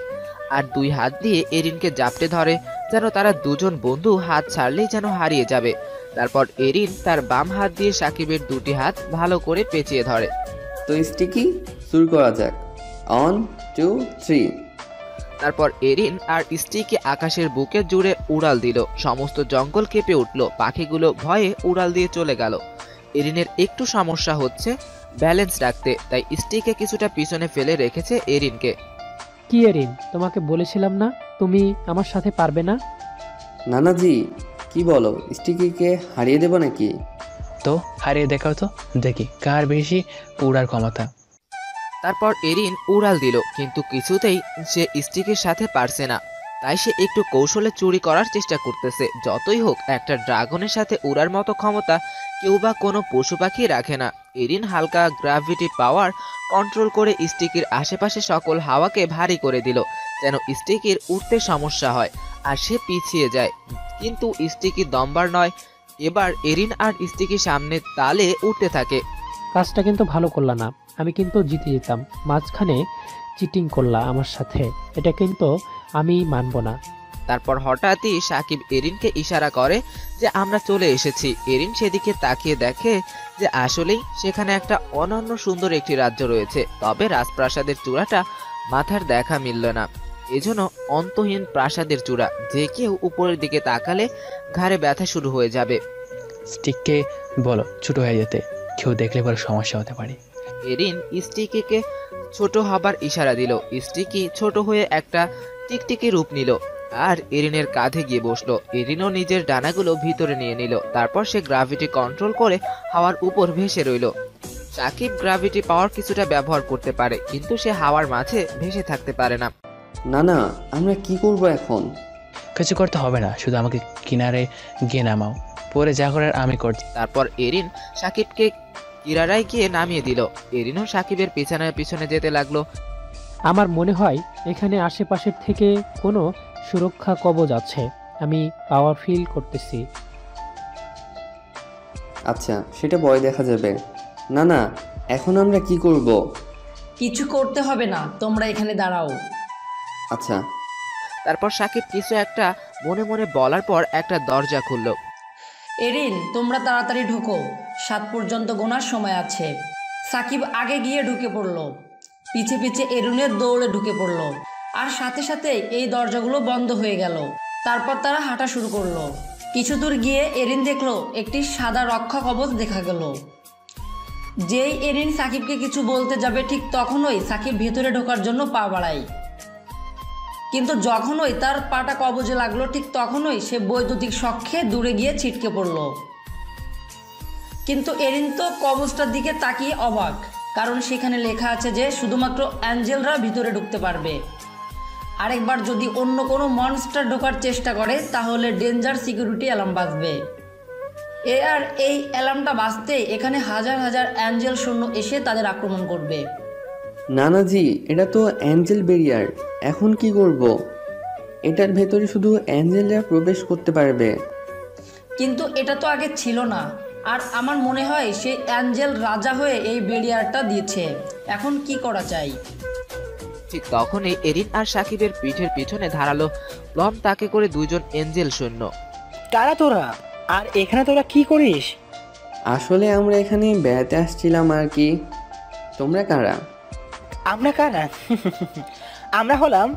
B: আর 2 হাত দিয়ে এরিনকে জাপটে ধরে, যেন তারা দুজন বন্ধু হাত ছাড়লেই যেন হারিয়ে যাবে। তারপর এরিন তার বাম হাত দিয়ে সাকিবের 2টি হাত ভালো করে পেঁচিয়ে ধরে।
A: তো স্টিকি, শুরু করা যাক। 1 2 3।
B: তারপর এরিন আর স্টিকি আকাশের বুকে জুড়ে উড়াল দিল। সমস্ত জঙ্গল কেঁপে উঠল। পাখিগুলো ভয়ে উড়াল দিয়ে চলে গেল। এরিনের একটু সমস্যা হচ্ছে ব্যালেন্স রাখতে, তাই স্টিকে কিছুটা পিছনে ফেলে রেখেছে এরিনকে।
E: কি এরিন, তোমাকে বলেছিলাম না তুমি আমার সাথে পারবে না?
A: নানাজি, কি বলো? স্টিকিকে হারিয়ে দেব নাকি?
I: তো হারিয়ে দেখাও তো, দেখি কার বেশি উড়ার ক্ষমতা।
B: তারপর এরিন উড়াল দিল, কিন্তু কিছুতেই সে স্টিকের সাথে পারছে না। তাই সে একটু কৌশলে চুরি করার চেষ্টা করতেছে। যতই হোক, একটা ড্রাগনের সাথে উড়ার মতো ক্ষমতা কেউ বা কোনো পশু পাখি রাখে না। এরিন হালকা গ্র্যাভিটি পাওয়ার কন্ট্রোল করে স্টিকের আশেপাশে সকল হাওয়াকে ভারী করে দিল, যেন স্টিকের উঠতে সমস্যা হয় আর সে পিছিয়ে যায়। কিন্তু স্টিকি দমবার নয়। এবার এরিন আর স্টিকি সামনে তালে উঠতে থাকে।
E: কাজটা কিন্তু ভালো করলা না, আমি কিন্তু জিতে যেতাম। মাঝখানে চিটিং করলা আমার সাথে, এটা কিন্তু আমি মানব না।
B: তারপর হঠাৎই সাকিব এরিনকে ইশারা করে যে আমরা চলে এসেছি। এরিন সেদিকে তাকিয়ে দেখে যে আসলেই সেখানে একটা অনন্য সুন্দর একটি রাজ্য রয়েছে। তবে রাজপ্রাসাদের চূড়াটা মাথার দেখা মিলল না। এজন্য অন্তহীন প্রাসাদের চূড়া, যে কেউ উপরের দিকে তাকালে ঘাড়ে ব্যথা শুরু হয়ে যাবে।
I: স্টিককে বলো ছোট হয়ে যেতে, কেউ দেখলে পরে সমস্যা হতে পারে।
B: এরিন স্টিকিকে ছোট হবার ইশারা দিল। স্টিকি ছোট হয়ে একটা টিকটিকি রূপ নিল আর এরিনের কাঁধে গিয়ে বসলো। এরিনও নিজের ডানাগুলো ভিতরে নিয়ে নিল। তারপর সে গ্র্যাভিটি কন্ট্রোল করে হাওয়ার উপর ভেসে রইল। সাকিব গ্র্যাভিটি পাওয়ার কিছুটা ব্যবহার করতে পারে, কিন্তু সে হাওয়ার মাঝে ভেসে থাকতে পারে না।
A: না না, আমরা কি করব এখন?
I: কিছু করতে হবে না, শুধু আমাকে কিনারে গিয়ে নামাও, পরে যা করার আমি করছি।
B: তারপর এরিন সাকিবকে কিনারায় গিয়ে নামিয়ে দিল। এরিনও সাকিবের পিছনে পিছনে যেতে লাগলো।
E: আমার মনে হয় এখানে আশেপাশের থেকে কোনো সুরক্ষা কবচ আছে, আমি পাওয়ার ফিল করতেছি।
A: আচ্ছা, সেটা পরে দেখা যাবে। না না, এখন আমরা কি করব?
K: কিছু করতে হবে না, তোমরা এখানে দাঁড়াও।
A: আচ্ছা।
B: তারপর সাকিব কিছু একটা মনে মনে বলার পর একটা দরজা খুলল।
K: এরিন, তোমরা তাড়াতাড়ি ঢোকো, 7 পর্যন্ত গোনার সময় আছে। সাকিব আগে গিয়ে ঢুকে পড়ল, পিছে পিছে এরিনের দৌড়ে ঢুকে পড়ল, আর সাথে সাথে এই দরজাগুলো বন্ধ হয়ে গেল। তারপর তারা হাঁটা শুরু করলো। কিছু দূর গিয়ে এরিন দেখলো একটি সাদা রক্ষা কবচ দেখা গেল। যেই এরিন সাকিবকে কিছু বলতে যাবে ঠিক তখনই সাকিব ভেতরে ঢোকার জন্য পা বাড়ায়, কিন্তু যখনই তার পাটা কবজে লাগলো ঠিক তখনই সে বৈদ্যুতিক শক খেয়ে দূরে গিয়ে ছিটকে পড়ল। কিন্তু এরিন তো কবজটার দিকে তাকিয়ে অবাক, কারণ সেখানে লেখা আছে যে শুধুমাত্র অ্যাঞ্জেলরা ভিতরে ঢুকতে পারবে। আরেকবার যদি অন্য কোনো মনস্টার ঢোকার চেষ্টা করে তাহলে ডেঞ্জার সিকিউরিটি অ্যালার্ম বাজবে। আর এই অ্যালার্মটা বাজতে এখানে হাজার হাজার অ্যাঞ্জেল সৈন্য এসে তাদের আক্রমণ করবে।
A: নানাজি, এটা তো অ্যাঞ্জেল ব্যারিয়ার। এখন কি করব? এটার ভেতরে শুধু অ্যাঞ্জেলরা প্রবেশ করতে পারবে।
K: কিন্তু এটা তো আগে ছিল না, আর আমার মনে হয় সেই অ্যাঞ্জেল রাজা হয়ে এই ব্যারিয়ারটা দিয়েছে। এখন কি করা চাই?
B: ঠিক তখনই এরিন আর সাকিবের পিঠের পিছনে ধারালো লম তাকে করে দুইজন এঞ্জেল সৈন্য।
L: কারা তোরা, আর এখানে তোরা কি করিস?
A: আসলে আমরা এখানে বেড়াতে আসছিলাম আর কি। তোমরা কারা?
L: আমরা কারা? আমরা হলাম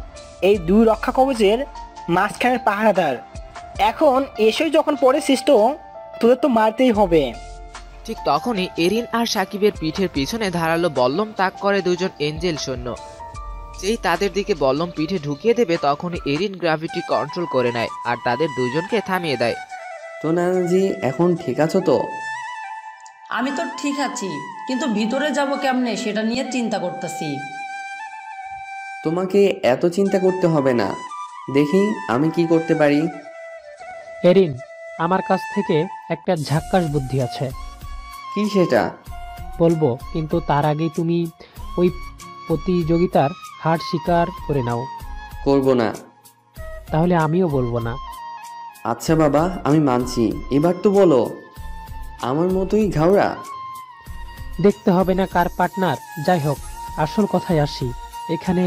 L: এই 2 রক্ষা কবচের মাঝখানের পাহারাদার। এখন এসে যখন পড়েছিস তো তোদের তো মারতেই হবে।
B: ঠিক তখনই এরিন আর সাকিবের পিঠের পিছনে ধারালো বল্লম তাক করে দুইজন এঞ্জেল সৈন্য। যেই তাদের দিকে বল্লম পিঠে ঢুকিয়ে দেবে তখনই এরিন গ্র্যাভিটি কন্ট্রোল করে নেয় আর তাদের দুইজনকে থামিয়ে দেয়।
A: তো নানাজি, এখন ঠিক আছো তো?
K: আমি তো ঠিক আছি, কিন্তু ভিতরে যাব কেমনে সেটা নিয়ে চিন্তা করতেছি।
A: তোমাকে এত চিন্তা করতে হবে না, দেখি আমি কি করতে পারি।
E: এরিন, আমার কাছ থেকে একটা ঝাক্কাস বুদ্ধি আছে।
A: কি সেটা?
E: বলবো, কিন্তু তার আগে তুমি ওই প্রতিযোগিতার হার স্বীকার করে নাও।
A: করব না।
E: তাহলে আমিও বলবো না।
A: আচ্ছা বাবা, আমি মানছি। এবার তো বলো। আমার মতোই ঘাওড়া?
E: দেখতে হবে না কার পার্টনার। যাই হোক, আসল কথায় আসি। এখানে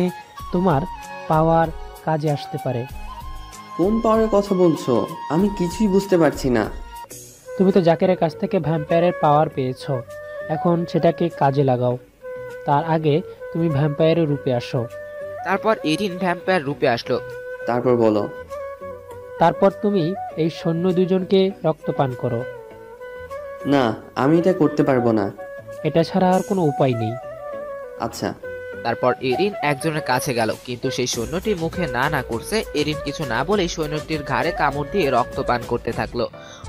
E: তোমার পাওয়ার কাজে আসতে পারে।
A: কোন পাওয়ারের কথা বলছো? আমি কিছুই বুঝতে পারছি না।
E: তুমি তো জাকেরের কাছ থেকে ভ্যাম্পায়ারের পাওয়ার পেয়েছো, এখন সেটাকে কাজে লাগাও। তার আগে তুমি ভ্যাম্পায়ারের রূপে আসো।
B: তারপর এরিন ভ্যাম্পায়ার রূপে আসলো।
A: তারপর বলো।
E: তারপর তুমি এই সৈন্য দুজনকে রক্তপান করো।
A: না, আমি এটা করতে পারবো না।
E: এটা ছাড়া আর কোনো উপায় নেই।
A: আচ্ছা।
B: তারপর এরিন একজনের কাছে গেল, কিন্তু সেই সৈন্যটি মুখে না না করছে। এরিন কিছু না বলেই সৈন্যটির ঘাড়ে কামড় দিয়ে রক্তপান করতে থাকলো।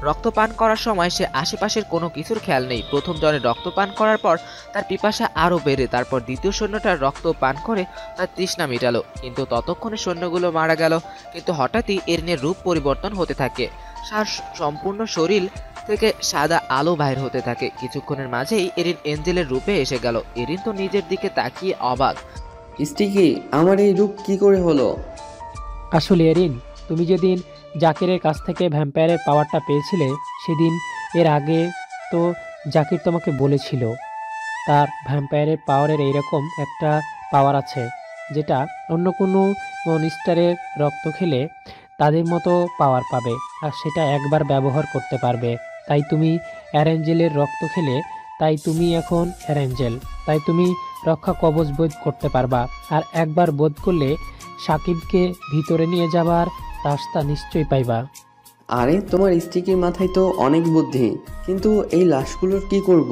B: রক্তপান করার সময় সে আশেপাশের কোনো কিছুর খেয়াল নেই। প্রথম জনের রক্তপান করার পর তার পিপাসা আরও বেড়ে তারপর দ্বিতীয় সৈন্যটার রক্ত পান করে তার তৃষ্ণা মেটালো। কিন্তু ততক্ষণে সৈন্যগুলো মারা গেল। কিন্তু হঠাৎই এরিনের রূপ পরিবর্তন হতে থাকে। সম্পূর্ণ শরীর থেকে সাদা আলো বাইর হতে থাকে। কিছুক্ষণের মাঝেই এরিন এঞ্জেলের রূপে এসে গেল। এরিন তো নিজের দিকে তাকিয়ে অবাক।
A: স্টিকি, আমার এই রূপ কি করে হলো?
E: আসলে এরিন, তুমি যেদিন জাকিরের কাছ থেকে ভ্যাম্পায়ারের পাওয়ারটা পেয়েছিলে সেদিন এর আগে তো জাকির তোমাকে বলেছিল তার ভ্যাম্পায়ারের পাওয়ারের এইরকম একটা পাওয়ার আছে, যেটা অন্য কোনো মনস্টারের রক্ত খেলে তাদের মতো পাওয়ার পাবে, আর সেটা একবার ব্যবহার করতে পারবে। তাই তুমি অ্যারেঞ্জেলের রক্ত খেলে, তাই তুমি এখন অ্যারেঞ্জেল, তাই তুমি রক্ষা কবচ বোধ করতে পারবা। আর একবার বোধ করলে সাকিবকে ভিতরে নিয়ে যাবার রাস্তা নিশ্চয়ই পাইবা।
A: আরে, তোমার স্টিকির মাথায় তো অনেক বুদ্ধি, কিন্তু এই লাশগুলোর কি করব?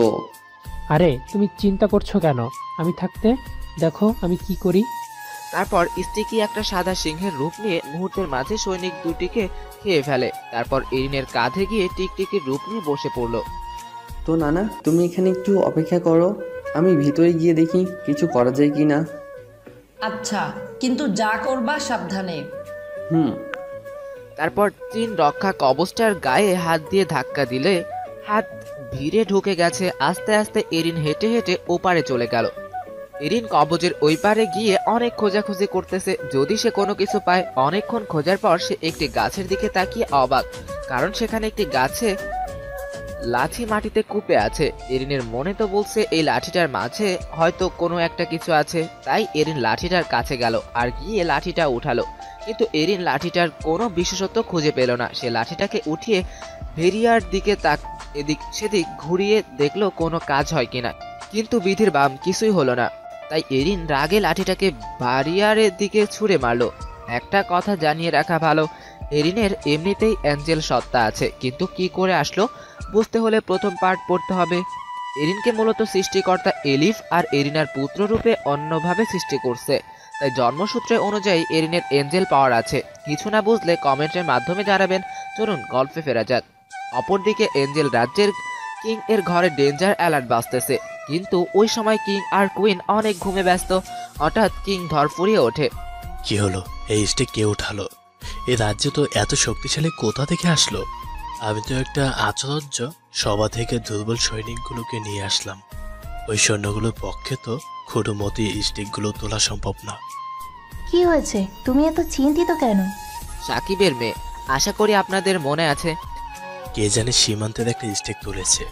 E: আরে তুমি চিন্তা করছো কেন? আমি থাকতে দেখো আমি কি করি।
B: তারপর স্টিকি একটা সাদা সিংহের রূপ নিয়ে মুহূর্তের মাঝে সৈনিক দুটিকে খেয়ে ফেলে। তারপর এরিনের কাঁধে গিয়ে টিকটিকির রূপ নিয়ে বসে পড়লো।
A: তো নানা, তুমি এখানে একটু অপেক্ষা করো, আমি ভিতরে গিয়ে দেখি কিছু করা যায় কি না।
K: আচ্ছা, কিন্তু যা করবা সাবধানে।
B: তারপর 3 রক্ষা কবচটার গায়ে হাত দিয়ে ধাক্কা দিলে হাত ভিড়ে ঢুকে গেছে। আস্তে আস্তে এরিন হেঁটে হেঁটে ওপারে চলে গেল। এরিন কবচের ওই পারে গিয়ে অনেক খোঁজাখুঁজি করতেছে, যদি সে কোনো কিছু পায়। অনেকক্ষণ খোঁজার পর সে একটি গাছের দিকে তাকিয়ে অবাক, কারণ সেখানে একটি গাছে লাঠি মাটিতে কুপে আছে। এরিনের মনে তো বলছে এই লাঠিটার মাঝে হয়তো কোনো একটা কিছু আছে, তাই এরিন লাঠিটার কাছে গেল আর গিয়ে লাঠিটা উঠালো। কিন্তু এরিন লাঠিটার কোনো বিশেষত্ব খুঁজে পেল না। সে লাঠিটাকে উঠিয়ে ভেরিয়ার দিকে এদিক সেদিক ঘুরিয়ে দেখলো কোনো কাজ হয় কিনা, কিন্তু বিধির বাম কিছুই হলো না। তাই এরিন রাগে লাঠিটাকে ব্যারিয়ারের দিকে ছুঁড়ে মারলো। একটা কথা জানিয়ে রাখা ভালো, এরিনের এমনিতেই অ্যাঞ্জেল সত্তা আছে, কিন্তু কি করে আসলো বুঝতে হলে প্রথম পার্ট পড়তে হবে। এরিনকে মূলত সৃষ্টিকর্তা এলিফ আর এরিনার পুত্র রূপে অন্যভাবে সৃষ্টি করছে, তাই জন্মসূত্রে অনুযায়ী এরিনের এঞ্জেল পাওয়ার আছে। কিছু না বুঝলে কমেন্টের মাধ্যমে জানাবেন। চলুন গল্পে ফেরা যাক। অপরদিকে এঞ্জেল রাজ্যের কিং এর ঘরে ডেঞ্জার অ্যালার্ট বাজতেছে, কিন্তু ওই সময় কিং আর কুইন অনেক ঘুমে ব্যস্ত। হঠাৎ কিং ধরফড়িয়ে ওঠে।
M: কি হলো? এই স্টিক কে উঠালো? এই রাজ্যে তো এত শক্তিশালী কোথা থেকে আসলো? আমি তো একটা আচার্য সভা থেকে দুর্বল সৈনিকগুলোকে নিয়ে আসলাম। ওই সৈন্যগুলোর পক্ষে তো খুঁটোমতি স্টিকগুলো তোলা সম্ভব না।
N: কি হয়েছে? তুমি এত চিন্তিত কেন?
B: সাকিবের মেয়ে, আশা করি আপনাদের মনে আছে।
M: কে জানে সীমান্তের একটা স্টিক তুলেছে।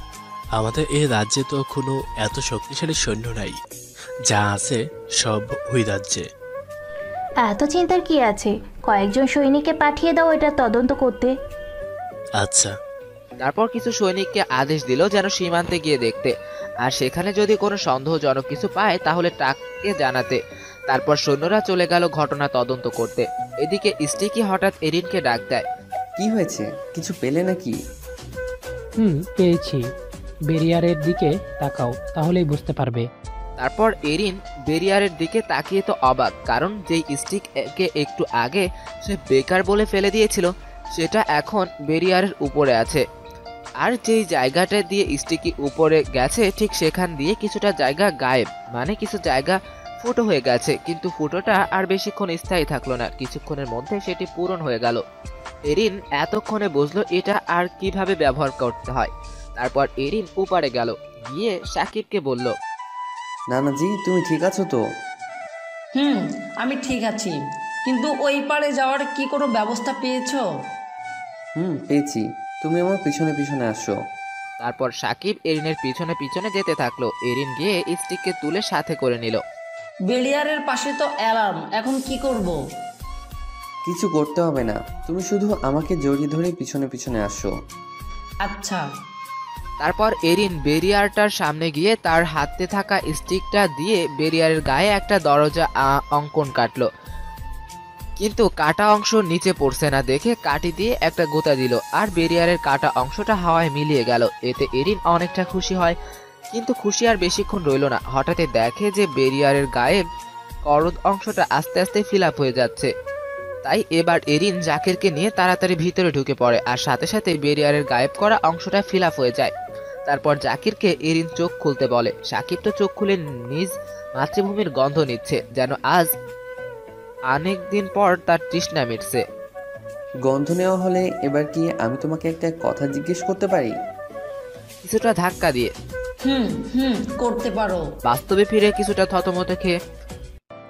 M: আমাদের এই রাজ্যে তো কোনো এত শক্তিশালী সৈন্য নাই, যা আছে সব ওই রাজ্যে।
N: এত চিন্তার কি আছে? কয়েকজন সৈনিককে পাঠিয়ে দাও এটা তদন্ত করতে।
M: আচ্ছা।
B: তারপর কিছু সৈনিককে আদেশ দিল যেন সীমান্তে গিয়ে দেখতে, আর সেখানে যদি কোনো সন্দেহজনক কিছু পায় তাহলে ট্রাককে জানাতে। তারপর সৈন্যরা চলে গেল ঘটনা তদন্ত করতে। এদিকে স্টিকি হঠাৎ এরিনকে ডাক দেয়।
A: কি হয়েছে? কিছু পেলে নাকি?
E: পেয়েছি। ব্যারিয়ারের দিকে তাকাও, তাহলেই বুঝতে পারবে।
B: তারপর এরিন ব্যারিয়ারের দিকে তাকিয়ে তো অবাক, কারণ যেই স্টিককে একটু আগে সে বেকার বলে ফেলে দিয়েছিল সেটা এখন ব্যারিয়ারের উপরে আছে। আর যেই জায়গাটা দিয়ে স্টিকি উপরে গেছে ঠিক সেখান দিয়ে কিছুটা জায়গা গায়েব, মানে কিছু জায়গা ফুটো হয়ে গেছে, কিন্তু ফুটোটা আর বেশিক্ষণ স্থায়ী থাকলো না। কিছুক্ষণের মধ্যে সেটি পূরণ হয়ে গেল। এরিন এতক্ষণে বুঝলো এটা আর কিভাবে ব্যবহার করতে হয়। তারপর এরিন উপারে গেল, গিয়ে সাকিবকে বলল,
A: নানাজি তুমি ঠিক আছো তো?
K: আমি ঠিক আছি, কিন্তু ওই পারে যাওয়ার কি কোনো ব্যবস্থা পেয়েছো?
A: পেয়েছি, তুমি আমার পিছনে পিছনে আসো।
B: তারপর সাকিব এরিনের পিছনে পিছনে যেতে থাকলো। এরিন গিয়ে স্টিককে তুলে সাথে করে নিল।
K: বেলিয়ারের পাশে তো অ্যালার্ম, এখন কি করব?
A: কিছু করতে হবে না, তুমি শুধু আমাকে জড়িয়ে ধরে পিছনে পিছনে আসো।
K: আচ্ছা।
B: তারপর এরিন ব্যারিয়ারটার সামনে গিয়ে তার হাতে থাকা স্টিকটা দিয়ে ব্যারিয়ারের গায়ে একটা দরজা অঙ্কন কাটলো, কিন্তু কাটা অংশ নিচে পড়ছে না দেখে কাটি দিয়ে একটা গোতা দিল, আর ব্যারিয়ারের কাটা অংশটা হাওয়ায় মিলিয়ে গেল। এতে এরিন অনেকটা খুশি হয়, কিন্তু খুশি আর বেশিক্ষণ রইল না। হঠাৎ দেখে যে ব্যারিয়ারের গায়ে করদ অংশটা আস্তে আস্তে ফিল আপ হয়ে যাচ্ছে। তাই এবার এরিন জাকিরকে নিয়ে তাড়াতাড়ি ভিতরে ঢুকে পড়ে, আর সাথে সাথে ব্যারিয়ারের গায়েব করা অংশটা ফিল আপ হয়ে যায়। তারপর জাকিরকে এরিন চোখ খুলতে বলে। সাকিব তো চোখ খুলে নিজ মাতৃভূমির গন্ধ নিচ্ছে, যেন আজ অনেক দিন পর তার তৃষ্ণা মিটছে।
A: গন্ধ নেওয়া হলে এবার কি আমি তোমাকে একটা কথা জিজ্ঞেস করতে পারি?
B: কিছুটা ধাক্কা দিয়ে।
K: করতে পারো।
B: বাস্তবে ফিরে কিছুটা থতমত খেয়ে,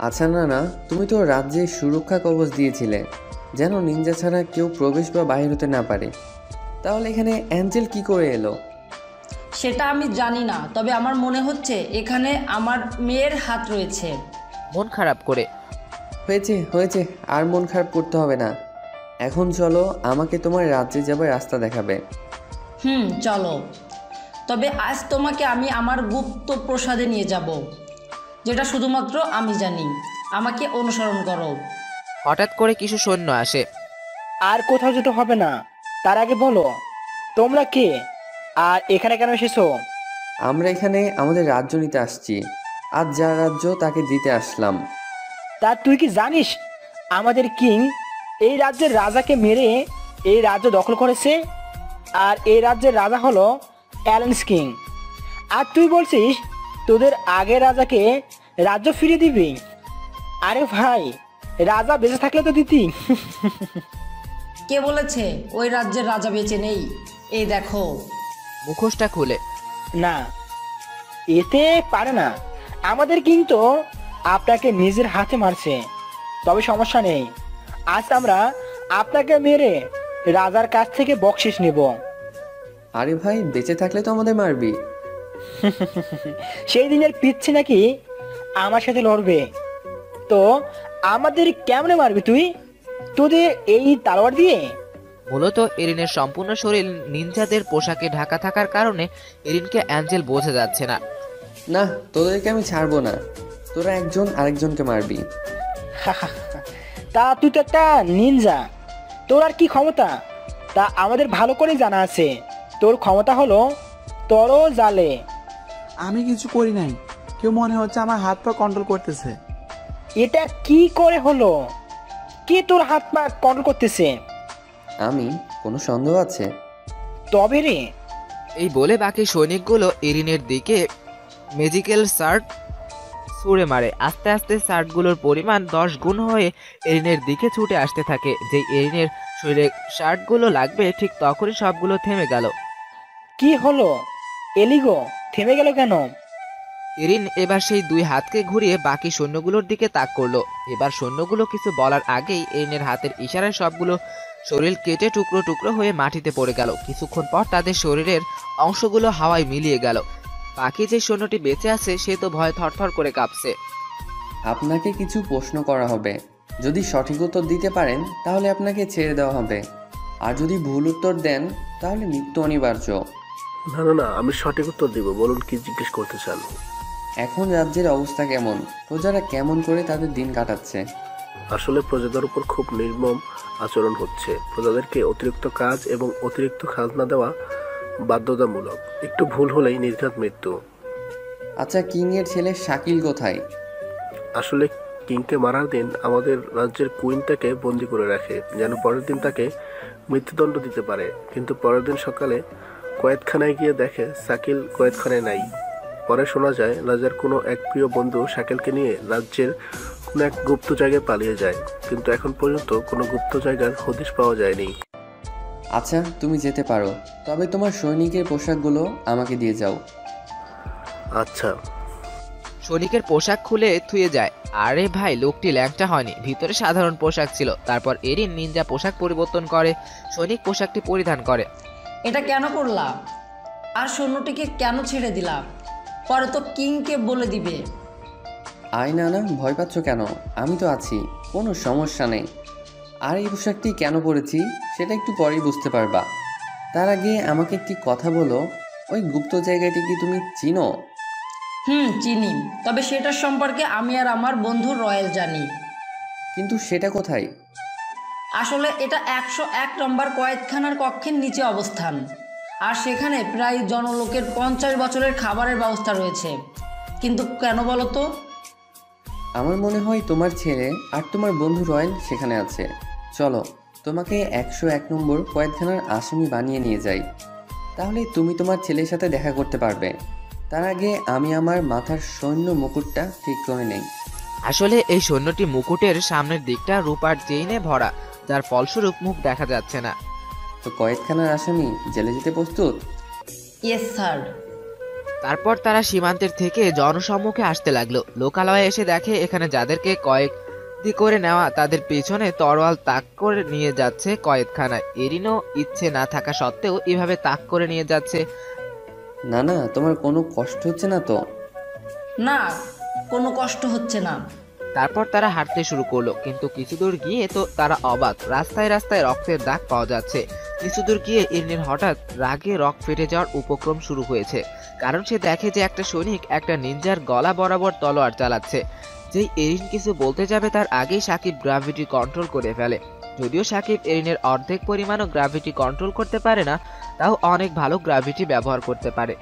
A: আচ্ছা না, তুমি তো রাজ্যে সুরক্ষা কবচ দিয়েছিলে যেন নিনজা ছাড়া কেউ প্রবেশ বা বাহির হতে না পারে, তাহলে এখানে অ্যাঞ্জেল কি করে এলো?
K: সেটা আমি জানি না, তবে আমার মনে হচ্ছে এখানে আমার মেয়ের হাত রয়েছে।
B: মন খারাপ করে,
A: হয়েছে, আর মন খারাপ করতে হবে না। এখন চলো, আমাকে তোমার রাজ্যে যাবার রাস্তা দেখাবে।
K: চলো। তবে আজ তোমাকে আমি আমার গুপ্ত প্রসাদে নিয়ে যাব, যেটা শুধুমাত্র আমি জানি। আমাকে অনুসরণ করো।
B: হঠাৎ করে কিছু সৈন্য আসে।
L: আর কোথাও যেতে হবে না, তার আগে বলো তোমরা কে আর এখানে কেন এসেছো?
A: আমরা এখানে আমাদের রাজ্য নিতে আসছি, আজ যার রাজ্য তাকে দিতে আসলাম।
L: তা তুই কি জানিস আমাদের কিং এই রাজ্যের রাজাকে মেরে এই রাজ্য দখল করেছে, আর এই রাজ্যের রাজা হলো অ্যালেন্স কিং। আর তুই বলছিস তোদের আগের রাজাকে রাজ্য ফিরিয়ে দিবি? আরে ভাই, রাজা বেঁচে থাকলে তো দিতি।
K: কে বলেছে ওই রাজ্যের রাজা বেঁচে নেই? এই দেখো।
B: মুখোশটা খুলে।
L: না, এতে পারে না। আমাদের কিং তো আপনাকে নিজের হাতে মারছে। তবে সমস্যা নেই, আজ আমরা আপনাকে মেরে রাজার কাছ থেকে বকশিশ নেব।
A: আরে ভাই, বেঁচে থাকলে তো আমাদের মারবি।
L: সেই দিনের পিচ্ছি নাকি আমার সাথে লড়বে, তো আমাদের কেমনে মারবি তুই, তোদের এই তালোয়ার দিয়ে?
B: মূলত এরিনের সম্পূর্ণ শরীর নিনজাদের পোশাকে ঢাকা থাকার কারণে এরিনকে অ্যাঞ্জেল বোঝা যাচ্ছে না।
A: না, তোদেরকে আমি ছাড়বো না, তোরা একজন আরেকজনকে মারবি।
L: তা তুই তো একটা নিনজা, তোর আর কি ক্ষমতা তা আমাদের ভালো করে জানা আছে। তোর ক্ষমতা হলো তরো জালে।
D: আমি কিছু করি নাই, কেউ মনে হচ্ছে আমার হাত পা কন্ট্রোল করতেছে।
L: এটা কি করে হলো? কে তোর হাত পা কন্ট্রোল করতেছে?
A: আমি, কোনো সন্দেহ আছে?
L: তবে রে।
B: এই বলে বাকি সৈনিকগুলো এরিনের দিকে ম্যাজিক্যাল শার্ট ছুঁড়ে মারে। আস্তে আস্তে শার্টগুলোর পরিমাণ 10 গুণ হয়ে এরিনের দিকে ছুটে আসতে থাকে। যে এরিনের শরীরে শার্টগুলো লাগবে ঠিক তখনই সবগুলো থেমে গেল।
L: কি হলো এলিগো, থেমে গেল কেন?
B: এরিন এবার সেই 2 হাতকে ঘুরিয়ে বাকি সৈন্যগুলোর দিকে তাক করলো। এবার সৈন্যগুলো কিছু বলার আগেই এরিনের হাতের ইশারায় সবগুলো শরীর কেটে টুকরো টুকরো হয়ে মাটিতে পড়ে গেল। কিছুক্ষণ পর তাদের শরীরের অংশগুলো হাওয়ায় মিলিয়ে গেল। বাকি যে সৈন্যটি বেঁচে আছে সে তো ভয়ে থরথর করে কাঁপছে।
A: আপনাকে কিছু প্রশ্ন করা হবে, যদি সঠিক উত্তর দিতে পারেন তাহলে আপনাকে ছেড়ে দেওয়া হবে, আর যদি ভুল উত্তর দেন তাহলে মৃত্যু অনিবার্য।
C: না না না, আমি সঠিক উত্তর দিব, বলুন কি জিজ্ঞেস করতে চান?
A: এখন রাজ্যের অবস্থা কেমন? প্রজারা কেমন করে তাদের দিন কাটাচ্ছে?
C: আসলে প্রজাদের উপর খুব নির্মম আচরণ হচ্ছে। প্রজাদেরকে অতিরিক্ত কাজ এবং অতিরিক্ত খাজনা দেওয়া বাধ্যতামূলক, একটু ভুল হলেই নির্ঘাত মৃত্যু।
A: আচ্ছা, কিংয়ের ছেলে শাকিল কোথায়?
C: আসলে কিংকে মারার দিন আমাদের রাজ্যের কুইন তাকে বন্দি করে রাখে, যেন পরের দিন তাকে মৃত্যুদণ্ড দিতে পারে। কিন্তু পরের দিন সকালে কয়েদখানায় গিয়ে দেখে শাকিল কয়েদখানায় নাই। পরে শোনা যায় রাজার কোনো এক প্রিয় বন্ধু শাকিলকে নিয়ে রাজ্যের কোনো এক গুপ্ত জায়গায় পালিয়ে যায়, কিন্তু এখন পর্যন্ত কোনো গুপ্ত জায়গার হদিশ পাওয়া যায়নি।
A: আচ্ছা, তুমি যেতে পারো, তবে তোমার সৈনিকের পোশাকগুলো আমাকে দিয়ে যাও।
C: আচ্ছা।
B: সৈনিকের পোশাক খুলে থুয়ে যায়। আরে ভাই, লোকটি ল্যাংটা হয়নি, ভিতরে সাধারণ পোশাক ছিল। তারপর এরিন নিনজা পোশাক পরিবর্তন করে সৈনিক পোশাকটি পরিধান করে।
K: এটা কেন করলা? আর সৈন্যটিকে কেন ছেড়ে দিলা? পরে তো কিংকে বলে দিবে।
A: আয় না না, ভয় পাচ্ছ কেন? আমি তো আছি, কোনো সমস্যা নেই। আর এই পোশাকটি কেন পরেছি সেটা একটু পরেই বুঝতে পারবা। তার আগে আমাকে একটি কথা বলো, ওই গুপ্ত জায়গাটি কি তুমি চিনো?
K: চিনি, তবে সেটার সম্পর্কে আমি আর আমার বন্ধু রয়েল জানি।
A: কিন্তু সেটা কোথায়?
K: আসলে এটা 101 নম্বর কয়েদখানার কক্ষের নিচে অবস্থান, আর সেখানে প্রায় জনলোকের 50 বছরের খাবারের ব্যবস্থা রয়েছে। কিন্তু কেন বলো তো?
A: আমার মনে হয় তোমার ছেলে আর তোমার বন্ধু রয়েল সেখানে আছে। চলো, তোমাকে 101 নম্বর কয়েদখানার আসামি বানিয়ে নিয়ে যাই, তাহলে তুমি তোমার ছেলের সাথে দেখা করতে পারবে। তার আগে আমি আমার মাথার সৈন্য মুকুটটা ঠিক করে নেই।
B: আসলে এই সৈন্যটি মুকুটের সামনের দিকটা রূপার চেইনে ভরা, যার ফলস্বরূপ মুখ দেখা যাচ্ছে না।
A: তো কয়েদখানার আসামি জেলে যেতে প্রস্তুত?
K: Yes sir.
B: তারপর তারা সীমান্তের থেকে জনসম্মুখে আসতে লাগলো। লোকালয়ে এসে দেখে এখানে যাদেরকে কয়েদি করে নেওয়া তাদের পেছনে তরোয়াল তাক করে নিয়ে যাচ্ছে কয়েদখানায়। এরিনও ইচ্ছে না থাকা সত্ত্বেও এভাবে তাক করে নিয়ে যাচ্ছে।
A: না না, তোমার কোনো কষ্ট হচ্ছে না তো?
K: না, কোনো কষ্ট হচ্ছে না।
B: তারপর তারা হাঁটতে শুরু করলো, কিন্তু কিছু দূর গিয়ে তো তারা অবাক, রাস্তায় রাস্তায় রক্তের দাগ পাওয়া যাচ্ছে। কিছু দূর গিয়ে এরিনের হঠাৎ রাগে রক ফেটে যাওয়ার উপক্রম শুরু হয়েছে, কারণ সে দেখে যে একটা সৈনিক একটা নিনজার গলা বরাবর তলোয়ার চালাচ্ছে। যেই এরিন কিছু বলতে যাবে তার আগেই সাকিব গ্র্যাভিটি কন্ট্রোল করে ফেলে। যদিও সাকিব এরিনের অর্ধেক পরিমাণও গ্র্যাভিটি কন্ট্রোল করতে পারে না, তাও অনেক ভালো গ্র্যাভিটি ব্যবহার করতে পারে।